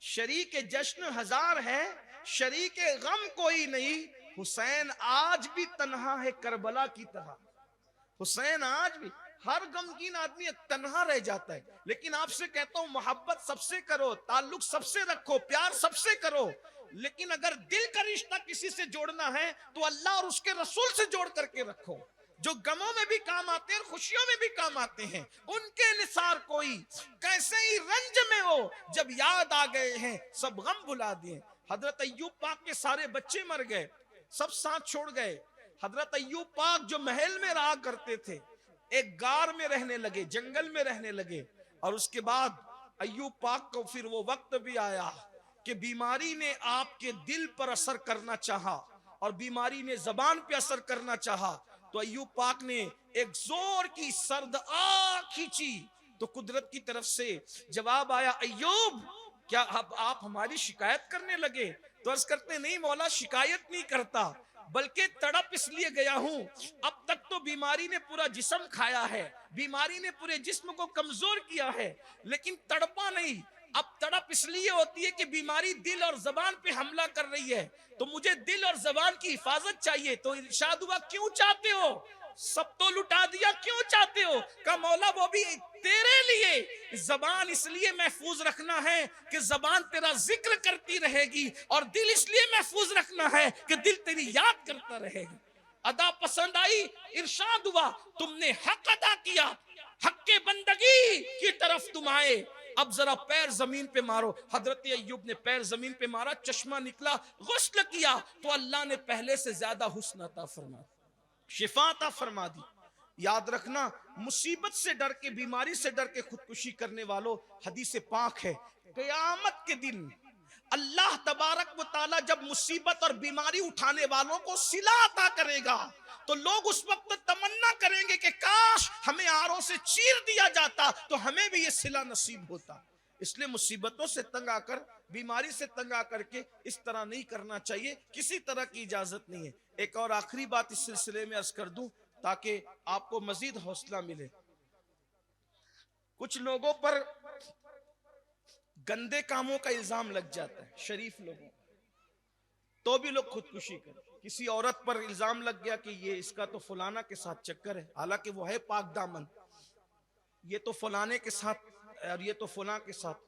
شریک جشن ہزار ہے، شریک غم کوئی نہیں. حسین آج بھی تنہا ہے کربلا کی طرح. حسین آج بھی، ہر غمگین آدمی تنہا رہ جاتا ہے. لیکن آپ سے کہتا ہوں محبت سب سے کرو، تعلق سب سے رکھو، پیار سب سے کرو. لیکن اگر دل کا رشتہ کسی سے جوڑنا ہے تو اللہ اور اس کے رسول سے جوڑ کر کے رکھو، جو غموں میں بھی کام آتے ہیں اور خوشیوں میں بھی کام آتے ہیں. ان کے نثار کوئی کیسے ہی رنج میں ہو، جب یاد آ گئے ہیں سب غم بھلا دیے. حضرت ایوب پاک کے سارے بچے مر گئے، سب ساتھ چھوڑ گئے. حضرت ایوب پاک جو محل میں رہا کرتے تھے ایک غار میں رہنے لگے، جنگل میں رہنے لگے. اور اس کے بعد ایوب پاک کو پھر وہ وقت بھی آیا کہ بیماری نے آپ کے دل پر اثر کرنا چاہا اور بیماری نے زبان پہ اثر کرنا چاہا. تو ایوب پاک نے ایک زور کی سرد آگ کھینچی تو قدرت کی طرف سے جواب آیا، ایوب کیا اب آپ ہماری شکایت کرنے لگے؟ تو عرض کرتے نہیں مولا، شکایت نہیں کرتا، بلکہ تڑپ اس لیے گیا ہوں. اب تک تو بیماری نے پورا جسم کھایا ہے، بیماری نے پورے جسم کو کمزور کیا ہے، لیکن تڑپا نہیں. اب تڑپ اس لیے ہوتی ہے کہ بیماری دل اور زبان پہ حملہ کر رہی ہے، تو مجھے دل اور زبان کی حفاظت چاہیے. تو ارشاد ہوا کیوں چاہتے ہو؟ سب تو لٹا دیا، کیوں چاہتے ہو؟ کہا مولا وہ بھی تیرے لیے. زبان اس لیے محفوظ رکھنا ہے کہ زبان تیرا ذکر کرتی رہے گی، اور دل اس لیے محفوظ رکھنا ہے کہ دل تیری یاد کرتا رہے گا. ادا پسند آئی، ارشاد ہوا تم نے حق ادا کیا، حق کے بندگی کی طرف تم آئے، اب ذرا پیر زمین پہ مارو. حضرت ایوب نے پیر زمین پہ مارا، چشمہ نکلا، غسل کیا تو اللہ نے پہلے سے زیادہ حسن عطا فرما دی، شفا عطا فرما دی. یاد رکھنا مصیبت سے ڈر کے، بیماری سے ڈر کے خودکشی کرنے والوں، حدیث پاک ہے قیامت کے دن اللہ تبارک و تعالی جب مصیبت اور بیماری اٹھانے والوں کو صلہ عطا کرے گا تو لوگ اس وقت تمنا کریں گے کہ کاش ہمیں آروں سے چیر دیا جاتا تو ہمیں بھی یہ صلہ نصیب ہوتا. اس لیے مصیبتوں سے تنگ آ کر، بیماری سے تنگ آ کر کے اس طرح نہیں کرنا چاہیے، کسی طرح کی اجازت نہیں ہے. ایک اور آخری بات اس سلسلے میں عرض کر دوں تاکہ آپ کو مزید حوصلہ ملے. کچھ لوگوں پر گندے کاموں کا الزام لگ جاتا ہے، شریف لوگوں تو بھی لوگ خودکشی کریں. کسی عورت پر الزام لگ گیا کہ یہ اس کا تو فلانا کے ساتھ چکر ہے، حالانکہ وہ ہے پاک دامن، یہ تو فلانے کے ساتھ اور یہ تو فلاں کے ساتھ.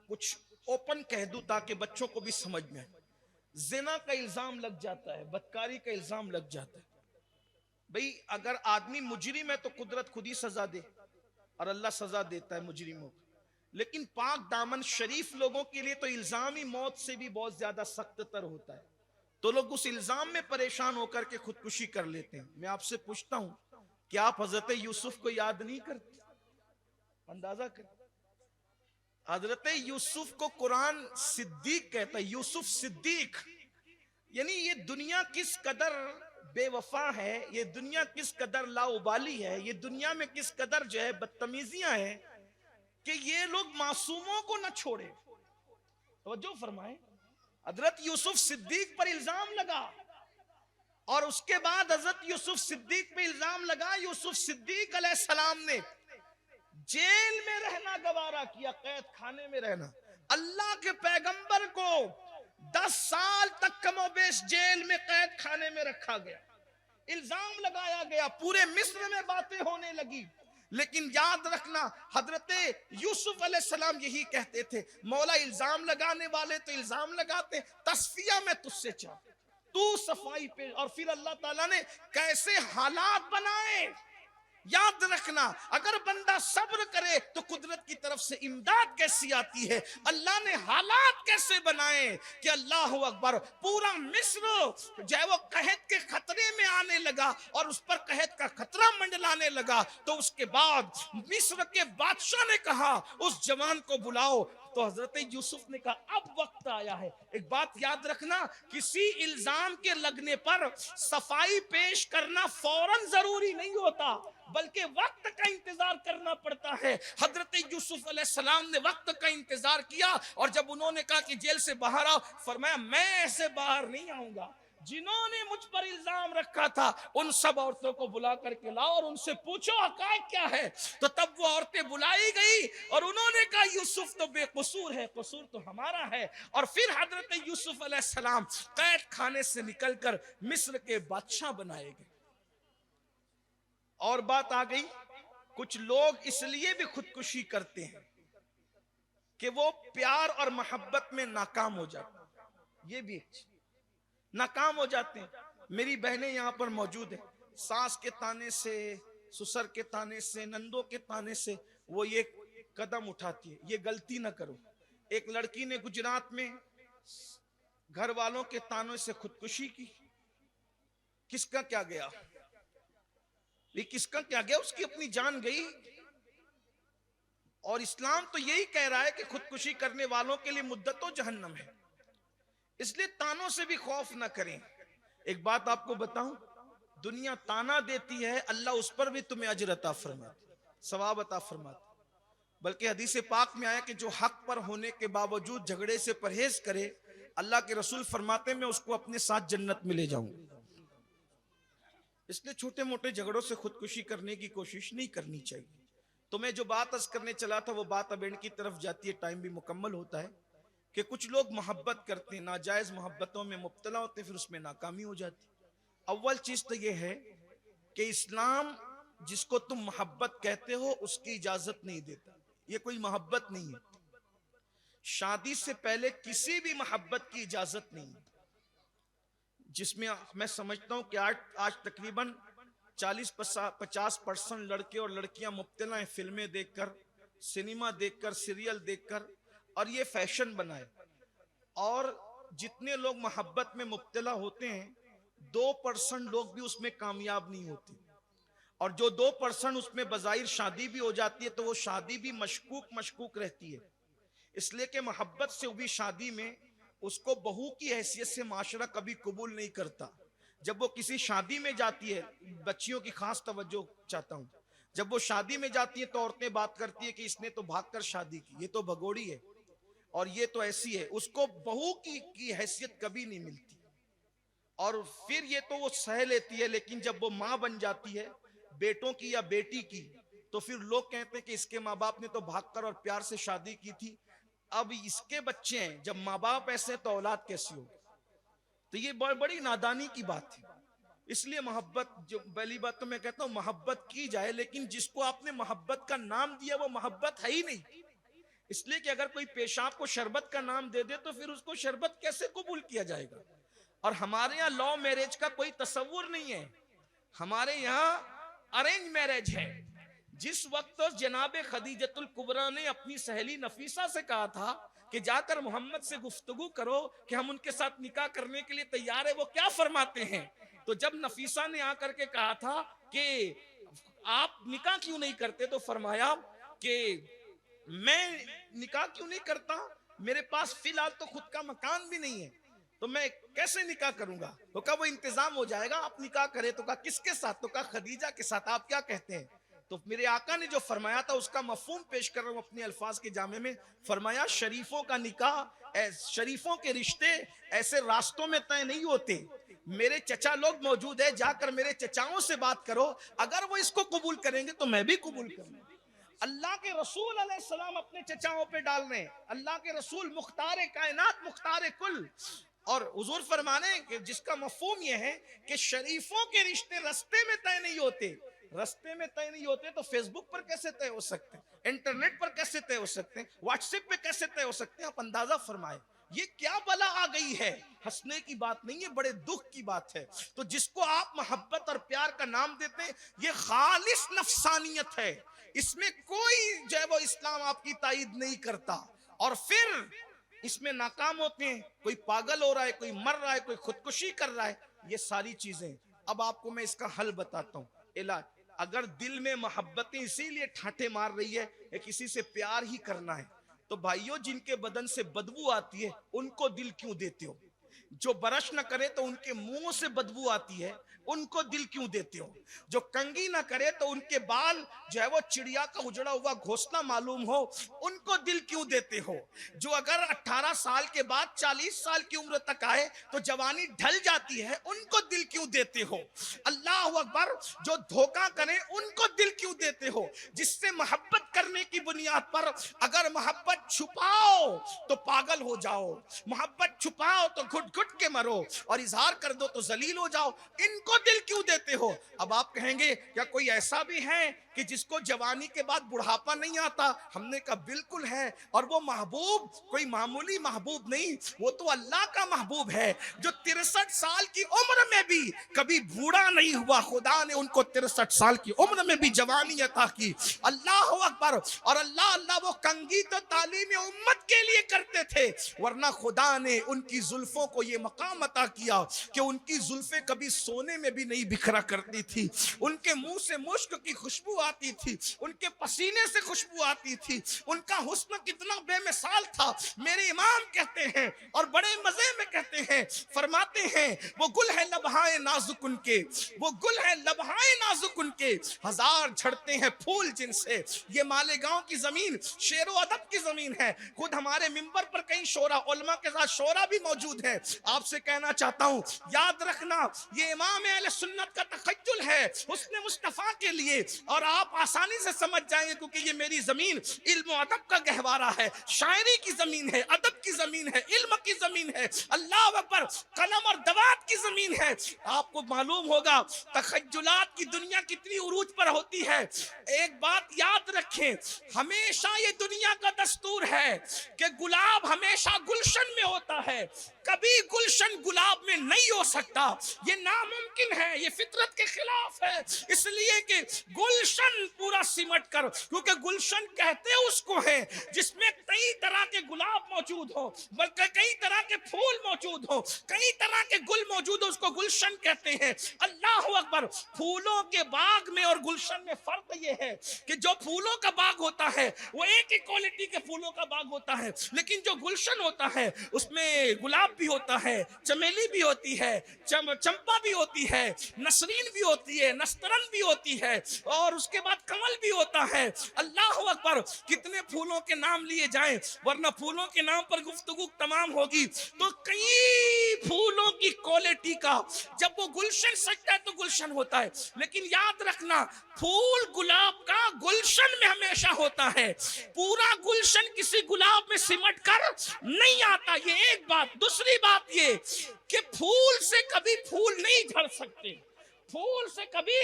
کچھ اوپن کہہ دوں تاکہ بچوں کو بھی سمجھ میں آئے. زنا کا الزام لگ جاتا ہے، بدکاری کا الزام لگ جاتا ہے. بھئی اگر آدمی مجرم ہے تو قدرت خود ہی سزا دے، اور اللہ سزا دیتا ہے مجرموں کو. لیکن پاک دامن شریف لوگوں کے لیے تو الزامی موت سے بھی بہت زیادہ سخت تر ہوتا ہے، تو لوگ اس الزام میں پریشان ہو کر کے خودکشی کر لیتے ہیں. میں آپ سے پوچھتا ہوں کہ آپ حضرت یوسف کو یاد نہیں کرتے؟ اندازہ کریں، حضرت یوسف کو قرآن صدیق کہتا ہے، یوسف صدیق. یعنی یہ دنیا کس قدر بے وفا ہے، یہ دنیا کس قدر لاابالی ہے، یہ دنیا میں کس قدر جو ہے بدتمیزیاں ہیں کہ یہ لوگ معصوموں کو نہ چھوڑے. توجہ فرمائیں، حضرت یوسف صدیق پر الزام لگا، اور اس کے بعد حضرت یوسف صدیق پہ الزام لگا. یوسف صدیق علیہ السلام نے جیل میں رہنا گوارا کیا، قید خانے میں رہنا. اللہ کے پیغمبر کو 10 سال تک کم و بیش جیل میں قید خانے میں رکھا گیا، الزام لگایا گیا، پورے مصر میں باتیں ہونے لگی، لیکن یاد رکھنا حضرت یوسف علیہ السلام یہی کہتے تھے، مولا الزام لگانے والے تو الزام لگاتے، تصفیہ میں تجھ سے چاہتا، تو صفائی پہ۔ اور پھر اللہ تعالیٰ نے کیسے حالات بنائے، یاد رکھنا اگر بندہ صبر کرے تو قدرت کی طرف سے امداد کیسی آتی ہے۔ اللہ نے حالات کیسے بنائے کہ اللہ اکبر، پورا مصر جو ہے وہ قحط کے خطرے میں آنے لگا اور اس پر قحط کا خطرہ منڈلانے لگا، تو اس کے بعد مصر کے بادشاہ نے کہا اس جوان کو بلاؤ، تو حضرت یوسف نے کہا اب وقت آیا ہے۔ ایک بات یاد رکھنا، کسی الزام کے لگنے پر صفائی پیش کرنا فوراً ضروری نہیں ہوتا، بلکہ وقت کا انتظار کرنا پڑتا ہے۔ حضرت یوسف علیہ السلام نے وقت کا انتظار کیا، اور جب انہوں نے کہا کہ جیل سے باہر آؤ، فرمایا میں ایسے باہر نہیں آؤں گا، جنہوں نے مجھ پر الزام رکھا تھا ان سب عورتوں کو بلا کر کے لاؤ اور ان سے پوچھو حقائق کیا ہے۔ تو تب وہ عورتیں بلائی گئی اور انہوں نے کہا یوسف تو بے قصور ہے، قصور تو ہمارا ہے۔ اور پھر حضرت یوسف علیہ السلام قید خانے سے نکل کر مصر کے بادشاہ بنائے گئے۔ اور بات آ گئی، کچھ لوگ اس لیے بھی خودکشی کرتے ہیں کہ وہ پیار اور محبت میں ناکام ہو جاتے ہیں، یہ بھی ایک چیز، ناکام ہو جاتے ہیں۔ میری بہنیں یہاں پر موجود ہیں، ساس کے تانے سے، سسر کے تانے سے، نندوں کے تانے سے وہ یہ قدم اٹھاتی ہے، یہ غلطی نہ کرو۔ ایک لڑکی نے گجرات میں گھر والوں کے تانوں سے خودکشی کی، کس کا کیا گیا، کس کا کیا گیا، اس کی اپنی جان گئی۔ اور اسلام تو یہی کہہ رہا ہے کہ خودکشی کرنے والوں کے لیے مدت و جہنم ہے، اس لیے تانوں سے بھی خوف نہ کریں۔ ایک بات آپ کو بتاؤں، دنیا تانا دیتی ہے، اللہ اس پر بھی تمہیں اجر عطا فرماتا، ثواب عطا فرماتا، بلکہ حدیث پاک میں آیا کہ جو حق پر ہونے کے باوجود جھگڑے سے پرہیز کرے، اللہ کے رسول فرماتے ہیں میں اس کو اپنے ساتھ جنت میں لے جاؤں۔ اس لیے چھوٹے موٹے جھگڑوں سے خودکشی کرنے کی کوشش نہیں کرنی چاہیے۔ تو میں جو بات عرض کرنے چلا تھا وہ بات اب اینڈ کی طرف جاتی ہے، ٹائم بھی مکمل ہوتا ہے، کہ کچھ لوگ محبت کرتے ہیں، ناجائز محبتوں میں مبتلا ہوتے ہیں، پھر اس میں ناکامی ہو جاتی۔ اول چیز تو یہ ہے کہ اسلام جس کو تم محبت کہتے ہو اس کی اجازت نہیں دیتا، یہ کوئی محبت نہیں ہے، شادی سے پہلے کسی بھی محبت کی اجازت نہیں ہے، جس میں سمجھتا ہوں کہ آج تقریباً 40-50% لڑکے اور لڑکیاں مبتلا ہیں فلمیں دیکھ کر، سنیما دیکھ کر، سیریل دیکھ کر، اور یہ فیشن بنائے۔ اور جتنے لوگ محبت میں مبتلا ہوتے ہیں 2% لوگ بھی اس میں کامیاب نہیں ہوتے، اور جو 2% اس میں بظاہر شادی بھی ہو جاتی ہے تو وہ شادی بھی مشکوک رہتی ہے، اس لیے کہ محبت سے ہوئی شادی میں اس کو بہو کی حیثیت سے معاشرہ کبھی قبول نہیں کرتا۔ جب وہ کسی شادی میں جاتی ہے، بچیوں کی خاص توجہ چاہتا ہوں، جب وہ شادی میں جاتی ہے تو عورتیں بات کرتی ہے کہ اس نے تو بھاگ کر شادی کی، یہ تو بھگوڑی ہے، اور یہ تو ایسی ہے، اس کو بہو کی حیثیت کبھی نہیں ملتی، اور پھر یہ تو وہ سہ لیتی ہے، لیکن جب وہ ماں بن جاتی ہے بیٹوں کی یا بیٹی کی، تو پھر لوگ کہتے ہیں کہ اس کے ماں باپ نے تو بھاگ کر اور پیار سے شادی کی تھی، اب اس کے بچے ہیں، جب ماں باپ ایسے تو اولاد کیسی ہوگی؟ تو یہ بڑی نادانی کی بات ہے۔ اس لیے محبت، جو پہلی بات تو میں کہتا ہوں محبت کی جائے، لیکن جس کو آپ نے محبت کا نام دیا وہ محبت ہے ہی نہیں، اس لیے کہ اگر کوئی پیشاب کو شربت کا نام دے دے تو پھر اس کو شربت کیسے قبول کیا جائے گا؟ اور ہمارے یہاں لا میرج کا کوئی تصور نہیں ہے، ہمارے یہاں ارینج میرج ہے۔ جس وقت جناب خدیجۃ الکبریٰ نے اپنی سہیلی نفیسہ سے کہا تھا کہ جا کر محمد سے گفتگو کرو کہ ہم ان کے ساتھ نکاح کرنے کے لیے تیار ہے، وہ کیا فرماتے ہیں؟ تو جب نفیسہ نے آ کر کے کہا تھا کہ آپ نکاح کیوں نہیں کرتے، تو فرمایا کہ میں نکاح کیوں نہیں کرتا، میرے پاس فی الحال تو خود کا مکان بھی نہیں ہے، تو میں کیسے نکاح کروں گا؟ تو کہا وہ انتظام ہو جائے گا، آپ نکاح کرے۔ تو کہا کس کے ساتھ؟ تو کہا خدیجہ کے ساتھ، آپ کیا کہتے ہیں؟ تو میرے آقا نے جو فرمایا تھا اس کا مفہوم پیش کر رہا ہوں اپنے الفاظ کے جامع میں، فرمایا شریفوں کا نکاح، شریفوں کے رشتے ایسے راستوں میں طے نہیں ہوتے، میرے چچا لوگ موجود ہیں، جا کر میرے چچاؤں سے بات کرو، اگر وہ اس کو قبول کریں گے تو میں بھی قبول کروں گا۔ اللہ کے رسول علیہ السلام اپنے چچاؤں پہ ڈال رہے ہیں، اللہ کے رسول مختار کائنات، مختار کل، اور حضور فرمانے کہ جس کا مفہوم یہ ہے کہ شریفوں کے رشتے رستے میں طے نہیں ہوتے، رستے میں طے نہیں ہوتے تو فیس بک پر کیسے طے ہو سکتے ہیں، انٹرنیٹ پر کیسے طے ہو سکتے ہیں، واٹس ایپ پہ کیسے طے ہو سکتے ہیں؟ آپ اندازہ فرمائیں یہ کیا بلا آ گئی ہے۔ ہنسنے کی بات نہیں ہے، بڑے دکھ کی بات ہے۔ تو جس کو آپ محبت اور پیار کا نام دیتے ہیں یہ خالص نفسانیت ہے، اس میں کوئی جو ہے وہ اسلام آپ کی تائید نہیں کرتا، اور پھر اس میں ناکام ہوتے ہیں، کوئی پاگل ہو رہا ہے، کوئی مر رہا ہے، کوئی خودکشی کر رہا ہے، یہ ساری چیزیں۔ اب آپ کو میں اس کا حل بتاتا ہوں، علاج۔ اگر دل میں محبتیں اسی لیے ٹھاٹھے مار رہی ہے کہ کسی سے پیار ہی کرنا ہے، تو بھائیوں جن کے بدن سے بدبو آتی ہے ان کو دل کیوں دیتے ہو؟ جو برش نہ کرے تو ان کے منہ سے بدبو آتی ہے، ان کو دل کیوں دیتے ہو؟ جو کنگھی نہ کرے تو ان کے بال جو ہے وہ چڑیا کا اجڑا ہوا گھونسلہ معلوم ہو، ان کو دل کیوں دیتے ہو؟ جو اگر 18 سال کے بعد 40 سال کی عمر تک آئے تو جوانی ڈھل جاتی ہے، ان کو دل کیوں دیتے ہو؟ اللہ اکبر۔ جو دھوکہ کرے ان کو دل کیوں دیتے ہو؟ جس سے محبت کرنے کی بنیاد پر اگر محبت چھپاؤ تو پاگل ہو جاؤ، محبت چھپاؤ تو گھٹ گھٹ کے مرو، اور اظہار کر دو تو ذلیل ہو جاؤ، ان کو دل کیوں دیتے ہو؟ اب آپ کہیں گے کیا کوئی ایسا بھی ہے کہ جس کو جوانی کے بعد بڑھاپا نہیں آتا؟ ہم نے کہا بالکل ہے، اور وہ محبوب کوئی معمولی محبوب نہیں، وہ تو اللہ کا محبوب ہے جو 63 سال کی عمر میں بھی کبھی بوڑھا نہیں ہوا۔ خدا نے ان کو 63 سال کی عمر میں بھی جوانی عطا کی۔ اللہ اکبر۔ اور اللہ وہ کنگھی تو تعلیم امت کے لیے کرتے تھے، ورنہ خدا نے ان کی زلفوں کو یہ مقام عطا کیا کہ ان کی زلفیں کبھی سونے میں بھی نہیں بکھرا کرتی تھی، ان کے منہ سے مشک کی خوشبو آتی تھی، ان کے پسینے سے خوشبو آتی تھی، ان کا حسن کتنا بے مثال تھا۔ میرے امام کہتے ہیں اور بڑے مزے میں کہتے ہیں، فرماتے ہیں وہ گل ہے لبہائے نازک ان کے، وہ گل ہے لبہائے نازک ان کے، ہزار جھڑتے ہیں پھول جن سے۔ یہ مالیگاؤں کی زمین شعر و ادب کی زمین ہے، خود ہمارے منبر پر کئی شعراء، علماء کے ساتھ شعراء بھی موجود ہیں۔ آپ سے کہنا چاہتا ہوں یاد رکھنا یہ امام اہل سنت کا تخیل ہے حسن مصطفیٰ کے لیے، اور آپ آسانی سے سمجھ جائیں گے کیونکہ یہ میری زمین علم و ادب کا گہوارہ ہے، شاعری کی زمین ہے، ادب کی زمین ہے، علم کی زمین ہے، اللہ اکبر، قلم اور دوات کی زمین ہے۔ آپ کو معلوم ہوگا تخیلات کی دنیا کتنی عروج پر ہوتی ہے۔ ایک بات یاد رکھیں، ہمیشہ یہ دنیا کا دستور ہے کہ گلاب ہمیشہ گلشن میں ہوتا ہے، کبھی گلشن گلاب میں نہیں ہو سکتا، یہ ناممکن ہے، یہ فطرت کے خلاف ہے، اس لیے کہ گلشن پورا سمٹ کر، کیونکہ گلشن کہتے اس کو ہے جس میں کئی طرح کے گلاب موجود ہو، بلکہ کئی طرح کے پھول موجود ہو، کئی طرح کے گل موجود ہو، اس کو گلشن کہتے ہیں۔ اللہ اکبر۔ پھولوں کے باغ میں اور گلشن میں فرق یہ ہے کہ جو پھولوں کا باغ ہوتا ہے وہ ایک ہی کوالٹی کے پھولوں کا باغ ہوتا ہے، لیکن جو گلشن ہوتا ہے اس میں گلاب بھی ہوتا ہے، چمیلی بھی ہوتی ہے، چمپا بھی ہوتی ہے، نسرین بھی ہوتی ہے، نسترن بھی ہوتی ہے، اور اس کے بعد کمل بھی ہوتا ہے۔ اللہ اکبر۔ کتنے پھولوں کے نام لیے جائیں، ورنہ پھولوں کے نام پر گفتگو تمام ہوگی تو کئی پھولوں کی کوالٹی کا جب وہ گلشن سجتا ہے تو گلشن ہوتا ہے، لیکن یاد رکھنا پھول گلاب کا گلشن میں ہمیشہ ہوتا ہے، پورا گلشن کسی گلاب میں سمٹ کر نہیں آتا، یہ ایک بات۔ دوسری بات یہ کہ پھول سے کبھی پھول نہیں جھڑ سکتے، پھول سے کبھی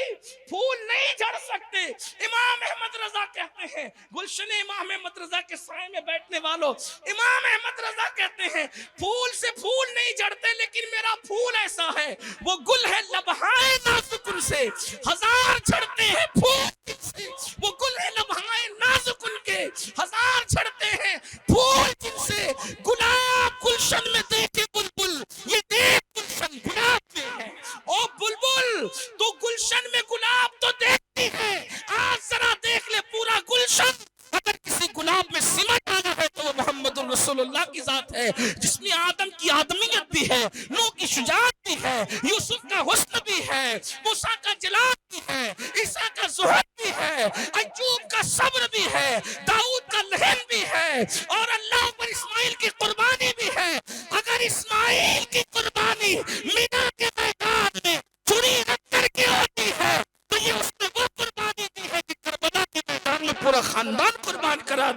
پھول نہیں جھڑ سکتے۔ امام احمد رضا کہتے ہیں، گلشن امام احمد رضا کے سائے میں بیٹھنے والوں، امام احمد رضا کہتے ہیں پھول سے پھول نہیں جھڑتے، لیکن میرا پھول ایسا ہے وہ گل ہے لبہائے نازک ان سے، ہزار جھڑتے ہیں پھول سے، وہ گل ہے لبہائے نازک ان کے، ہزار جھڑتے ہیں پھول جن سے۔ گلاب گلشن میں دیکھے بلبل، یہ دیکھ گلشن گلاب میں ہے، او بلبل تو گلشن میں گلاب تو دیکھتی ہے، آج ذرا دیکھ لے پورا گلشن اگر کسی گلاب میں سمٹ آنا ہے تو وہ محمد رسول اللہ کی ذات ہے، جس میں آدم کی آدمیت بھی ہے، نوح کی شجاعت بھی ہے، یوسف کا حسن بھی ہے، موسیٰ کا جلال بھی ہے، عیسیٰ کا زہد بھی ہے، ایوب کا صبر بھی ہے، داؤد کا لحن بھی ہے، اور اللہ پر اسماعیل کی قربانی بھی ہے۔ اگر اسماعیل کی قربانی مینا کے میدان میں چھری رکھ کر کے ہوتی ہے تو یہ اس نے وہ قربانی دی ہے کہ کربلا کے میدان میں پورا خاندان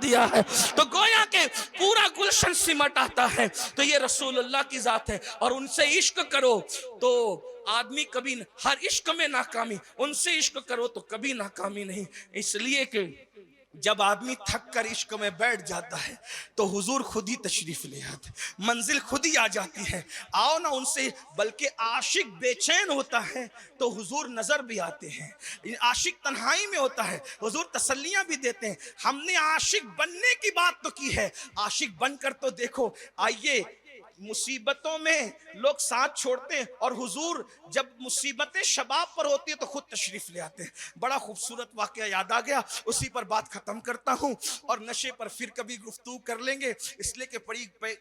دیا ہے تو گویا کہ پورا گلشن سمٹ آتا ہے. تو یہ رسول اللہ کی ذات ہے. اور ان سے عشق کرو تو آدمی کبھی ہر عشق میں ناکامی، ان سے عشق کرو تو کبھی ناکامی نہیں. اس لیے کہ جب آدمی تھک کر عشق میں بیٹھ جاتا ہے تو حضور خود ہی تشریف لے آتے، منزل خود ہی آ جاتی ہے. آؤ نہ ان سے، بلکہ عاشق بے چین ہوتا ہے تو حضور نظر بھی آتے ہیں. عاشق تنہائی میں ہوتا ہے، حضور تسلیاں بھی دیتے ہیں. ہم نے عاشق بننے کی بات تو کی ہے، عاشق بن کر تو دیکھو. آئیے، مصیبتوں میں لوگ ساتھ چھوڑتے ہیں اور حضور جب مصیبتیں شباب پر ہوتی ہیں تو خود تشریف لے آتے ہیں. بڑا خوبصورت واقعہ یاد آ گیا، اسی پر بات ختم کرتا ہوں. اور نشے پر پھر کبھی گفتگو کر لیں گے، اس لیے کہ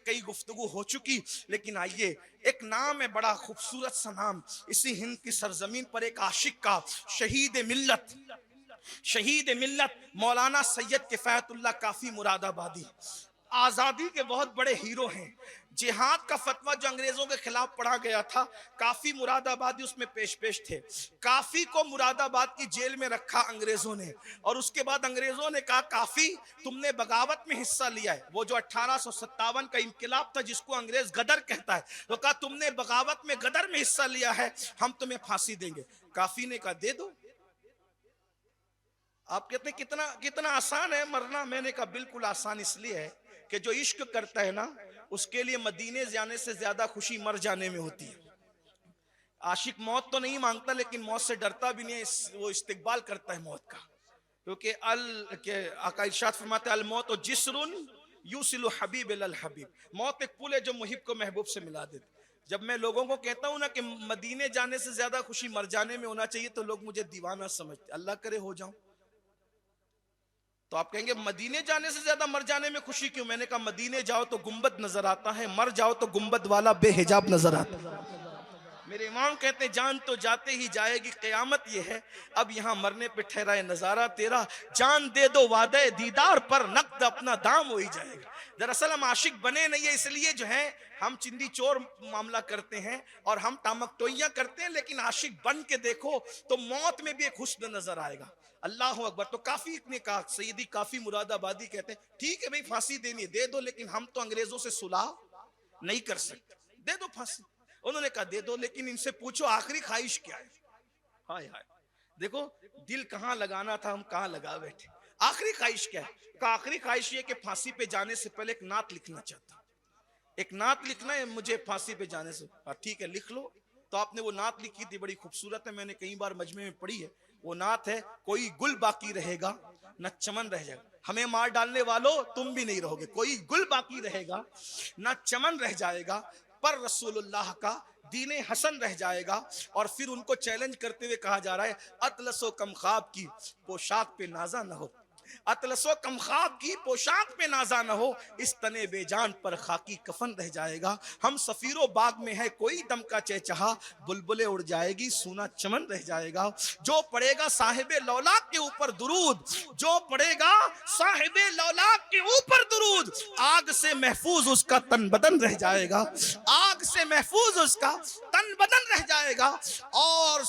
کئی گفتگو ہو چکی. لیکن آئیے، ایک نام ہے بڑا خوبصورت سا نام اسی ہند کی سرزمین پر ایک عاشق کا، شہید ملت مولانا سید کفایت اللہ کافی مراد آبادی، آزادی کے بہت بڑے ہیرو ہیں. جہاد کا فتویٰ جو انگریزوں کے خلاف پڑھا گیا تھا، کافی مراد آبادی اس میں پیش تھے. کافی کو مراد آباد کی جیل میں رکھا انگریزوں نے، اور اس کے بعد انگریزوں نے کہا کافی تم نے بغاوت میں حصہ لیا ہے. وہ جو 1857 کا انقلاب تھا جس کو انگریز غدر کہتا ہے، وہ کہا تم نے بغاوت میں غدر میں حصہ لیا ہے، ہم تمہیں پھانسی دیں گے. کافی نے کہا دے دو. آپ کہتے ہیں کتنا آسان ہے مرنا. میں نے کہا بالکل آسان اس لیے ہے کہ جو عشق کرتا ہے نا، اس کے لیے مدینے جانے سے زیادہ خوشی مر جانے میں ہوتی ہے. عاشق موت تو نہیں مانگتا لیکن موت سے ڈرتا بھی نہیں، وہ استقبال کرتا ہے موت کا. کیونکہ آقا ارشاد فرماتے ہیں الموت جسر یوصل حبیب الحبیب. موت ایک پل ہے جو محب کو محبوب سے ملا دیتا. جب میں لوگوں کو کہتا ہوں نا کہ مدینے جانے سے زیادہ خوشی مر جانے میں ہونا چاہیے تو لوگ مجھے دیوانہ سمجھتے. اللہ کرے ہو جاؤں. تو آپ کہیں گے مدینے جانے سے زیادہ مر جانے میں خوشی کیوں؟ میں نے کہا مدینے جاؤ تو گنبد نظر آتا ہے، مر جاؤ تو گنبد والا بے حجاب نظر آتا ہے. میرے امام کہتے ہیں جان تو جاتے ہی جائے گی، قیامت یہ ہے اب یہاں مرنے پہ ٹھہرا ہے نظارہ تیرا. جان دے دو وعدہ دیدار پر، نقد اپنا دام ہو ہی جائے گا. دراصل ہم عاشق بنے نہیں ہیں، اس لیے جو ہے ہم چندی چور معاملہ کرتے ہیں اور ہم ٹامک ٹوئیاں کرتے ہیں. لیکن عاشق بن کے دیکھو تو موت میں بھی ایک حسن نظر آئے گا. اللہ اکبر. تو کافی نے کہا، سیدی کافی مراد آبادی کہتے ہیں ٹھیک ہے بھئی پھانسی دینی ہے دے دو، لیکن ہم تو انگریزوں سے صلح نہیں کر سکتے، دے دو پھانسی. انہوں نے کہا دے دو، لیکن ان سے پوچھو آخری خواہش کیا ہے. ہائے ہائے، دیکھو دل کہاں لگانا تھا ہم کہاں لگا بیٹھے. آخری خواہش کیا ہے؟ کہا آخری خواہش یہ کہ پھانسی پہ جانے سے پہلے ایک نعت لکھنا چاہتا ہوں. ایک نعت لکھنا ہے مجھے پھانسی پہ جانے سے. ٹھیک ہے لکھ لو. تو آپ نے وہ نعت لکھی تھی، بڑی خوبصورت ہے، میں نے کئی بار مجمع میں پڑھی ہے. وہ نعت ہے کوئی گل باقی رہے گا نہ چمن رہ جائے گا. ہمیں مار ڈالنے والوں تم بھی نہیں رہو گے. کوئی گل باقی رہے گا نہ چمن رہ جائے گا، پر رسول اللہ کا دین حسن رہ جائے گا. اور پھر ان کو چیلنج کرتے ہوئے کہا جا رہا ہے اطلس و کم خواب کی پوشاک پہ نازا نہ ہو، اطلس و کم خواب کی پوشاک پہ نازا نہ ہو، اس تنے بے جان پر خاکی کفن رہ جائے گا. ہم سفیر و باغ میں ہے کوئی دم کا چہچہا، بلبلیں اڑ جائے گی سونا چمن رہ جائے گا. جو پڑے گا صاحب لولاک کے اوپر درود، جو پڑے گا صاحب لولاک کے اوپر درود، آگ سے محفوظ اس کا تن بدن رہ جائے گا. آگ سے محفوظ اس کا تن بدن رہ جائے گا. اور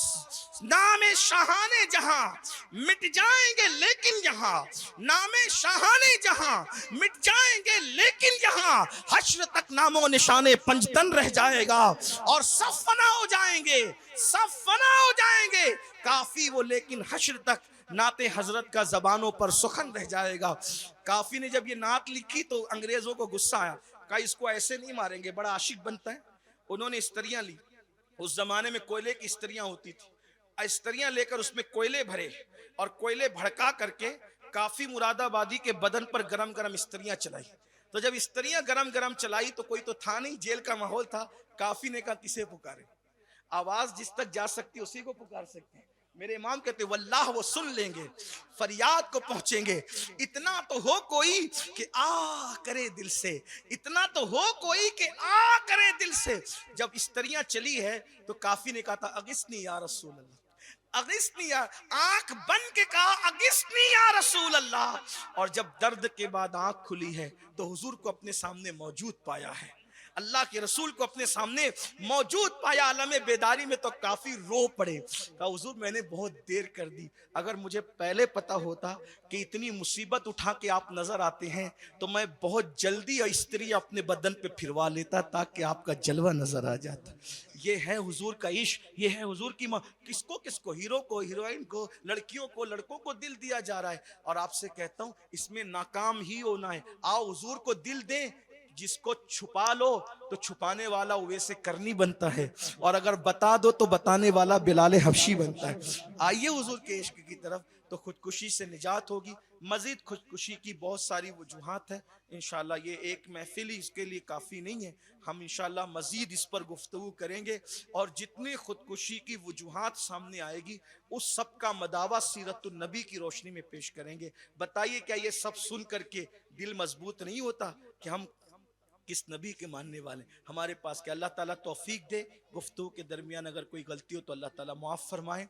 نام شاہان جہاں مٹ جائیں گے لیکن یہاں، نام شاہان جہاں مٹ جائیں گے لیکن یہاں، حشر تک نام و نشان پنجتن رہ جائے گا. اور سب فنا ہو جائیں گے، سب فنا ہو جائیں گے. کافی وہ لیکن حشر تک نعت حضرت کا زبانوں پر سخن رہ جائے گا. کافی نے جب یہ نعت لکھی تو انگریزوں کو غصہ آیا، کہا اس کو ایسے نہیں ماریں گے، بڑا عاشق بنتا ہے. انہوں نے استریاں لی. اس زمانے میں کوئلے کی استریاں ہوتی تھی. استریاں لے کر اس میں کوئلے بھرے اور کوئلے بھڑکا کر کے کافی مراد آبادی کے بدن پر گرم گرم استریاں چلائی. تو جب استریاں گرم گرم چلائی تو کوئی تو تھا نہیں، جیل کا ماحول تھا. کافی نے کہا کسے پکارے؟ آواز جس تک جا سکتی اسی کو پکار سکتے ہیں. میرے امام کہتے ہیں واللہ وہ سن لیں گے، فریاد کو پہنچیں گے. اتنا تو ہو کوئی کہ آ کرے دل سے، اتنا تو ہو کوئی کہ آ کرے دل سے. جب استریاں چلی ہے تو کافی نے کہا تھا اغثنی یا رسول اللہ، اغثنی یا، آنکھ بن کے کہا اغثنی یا رسول اللہ. اور جب درد کے بعد آنکھ کھلی ہے تو حضور کو اپنے سامنے موجود پایا ہے. اللہ کے رسول کو اپنے سامنے موجود پایا عالم بیداری میں تو کافی رو پڑے. کہا حضور میں نے بہت دیر کر دی, اگر مجھے پہلے پتا ہوتا کہ اتنی مصیبت اٹھا کے آپ نظر آتے ہیں تو میں بہت جلدی استری اپنے بدن پہ پھروا لیتا تاکہ آپ کا جلوہ نظر آ جاتا. یہ ہے حضور کا عشق, یہ ہے حضور کی کس کو ہیرو کو, ہیروئن کو, لڑکیوں کو, لڑکوں کو دل دیا جا رہا ہے. اور آپ سے کہتا ہوں اس میں ناکام ہی ہونا ہے. آؤ حضور کو دل دیں. جس کو چھپا لو تو چھپانے والا ویسے کرنی بنتا ہے, اور اگر بتا دو تو بتانے والا بلال حبشی بنتا ہے. آئیے حضور کے عشق کی طرف تو خودکشی سے نجات ہوگی. مزید خودکشی کی بہت ساری وجوہات ہیں, انشاءاللہ یہ ایک محفل ہی اس کے لیے کافی نہیں ہے. ہم انشاءاللہ مزید اس پر گفتگو کریں گے, اور جتنی خودکشی کی وجوہات سامنے آئے گی اس سب کا مداوع سیرت النبی کی روشنی میں پیش کریں گے. بتائیے کیا یہ سب سن کر کے دل مضبوط نہیں ہوتا کہ ہم کس نبی کے ماننے والے ہیں؟ ہمارے پاس کہ اللہ تعالیٰ توفیق دے. گفتگو کے درمیان اگر کوئی غلطی ہو تو اللہ تعالیٰ معاف فرمائے.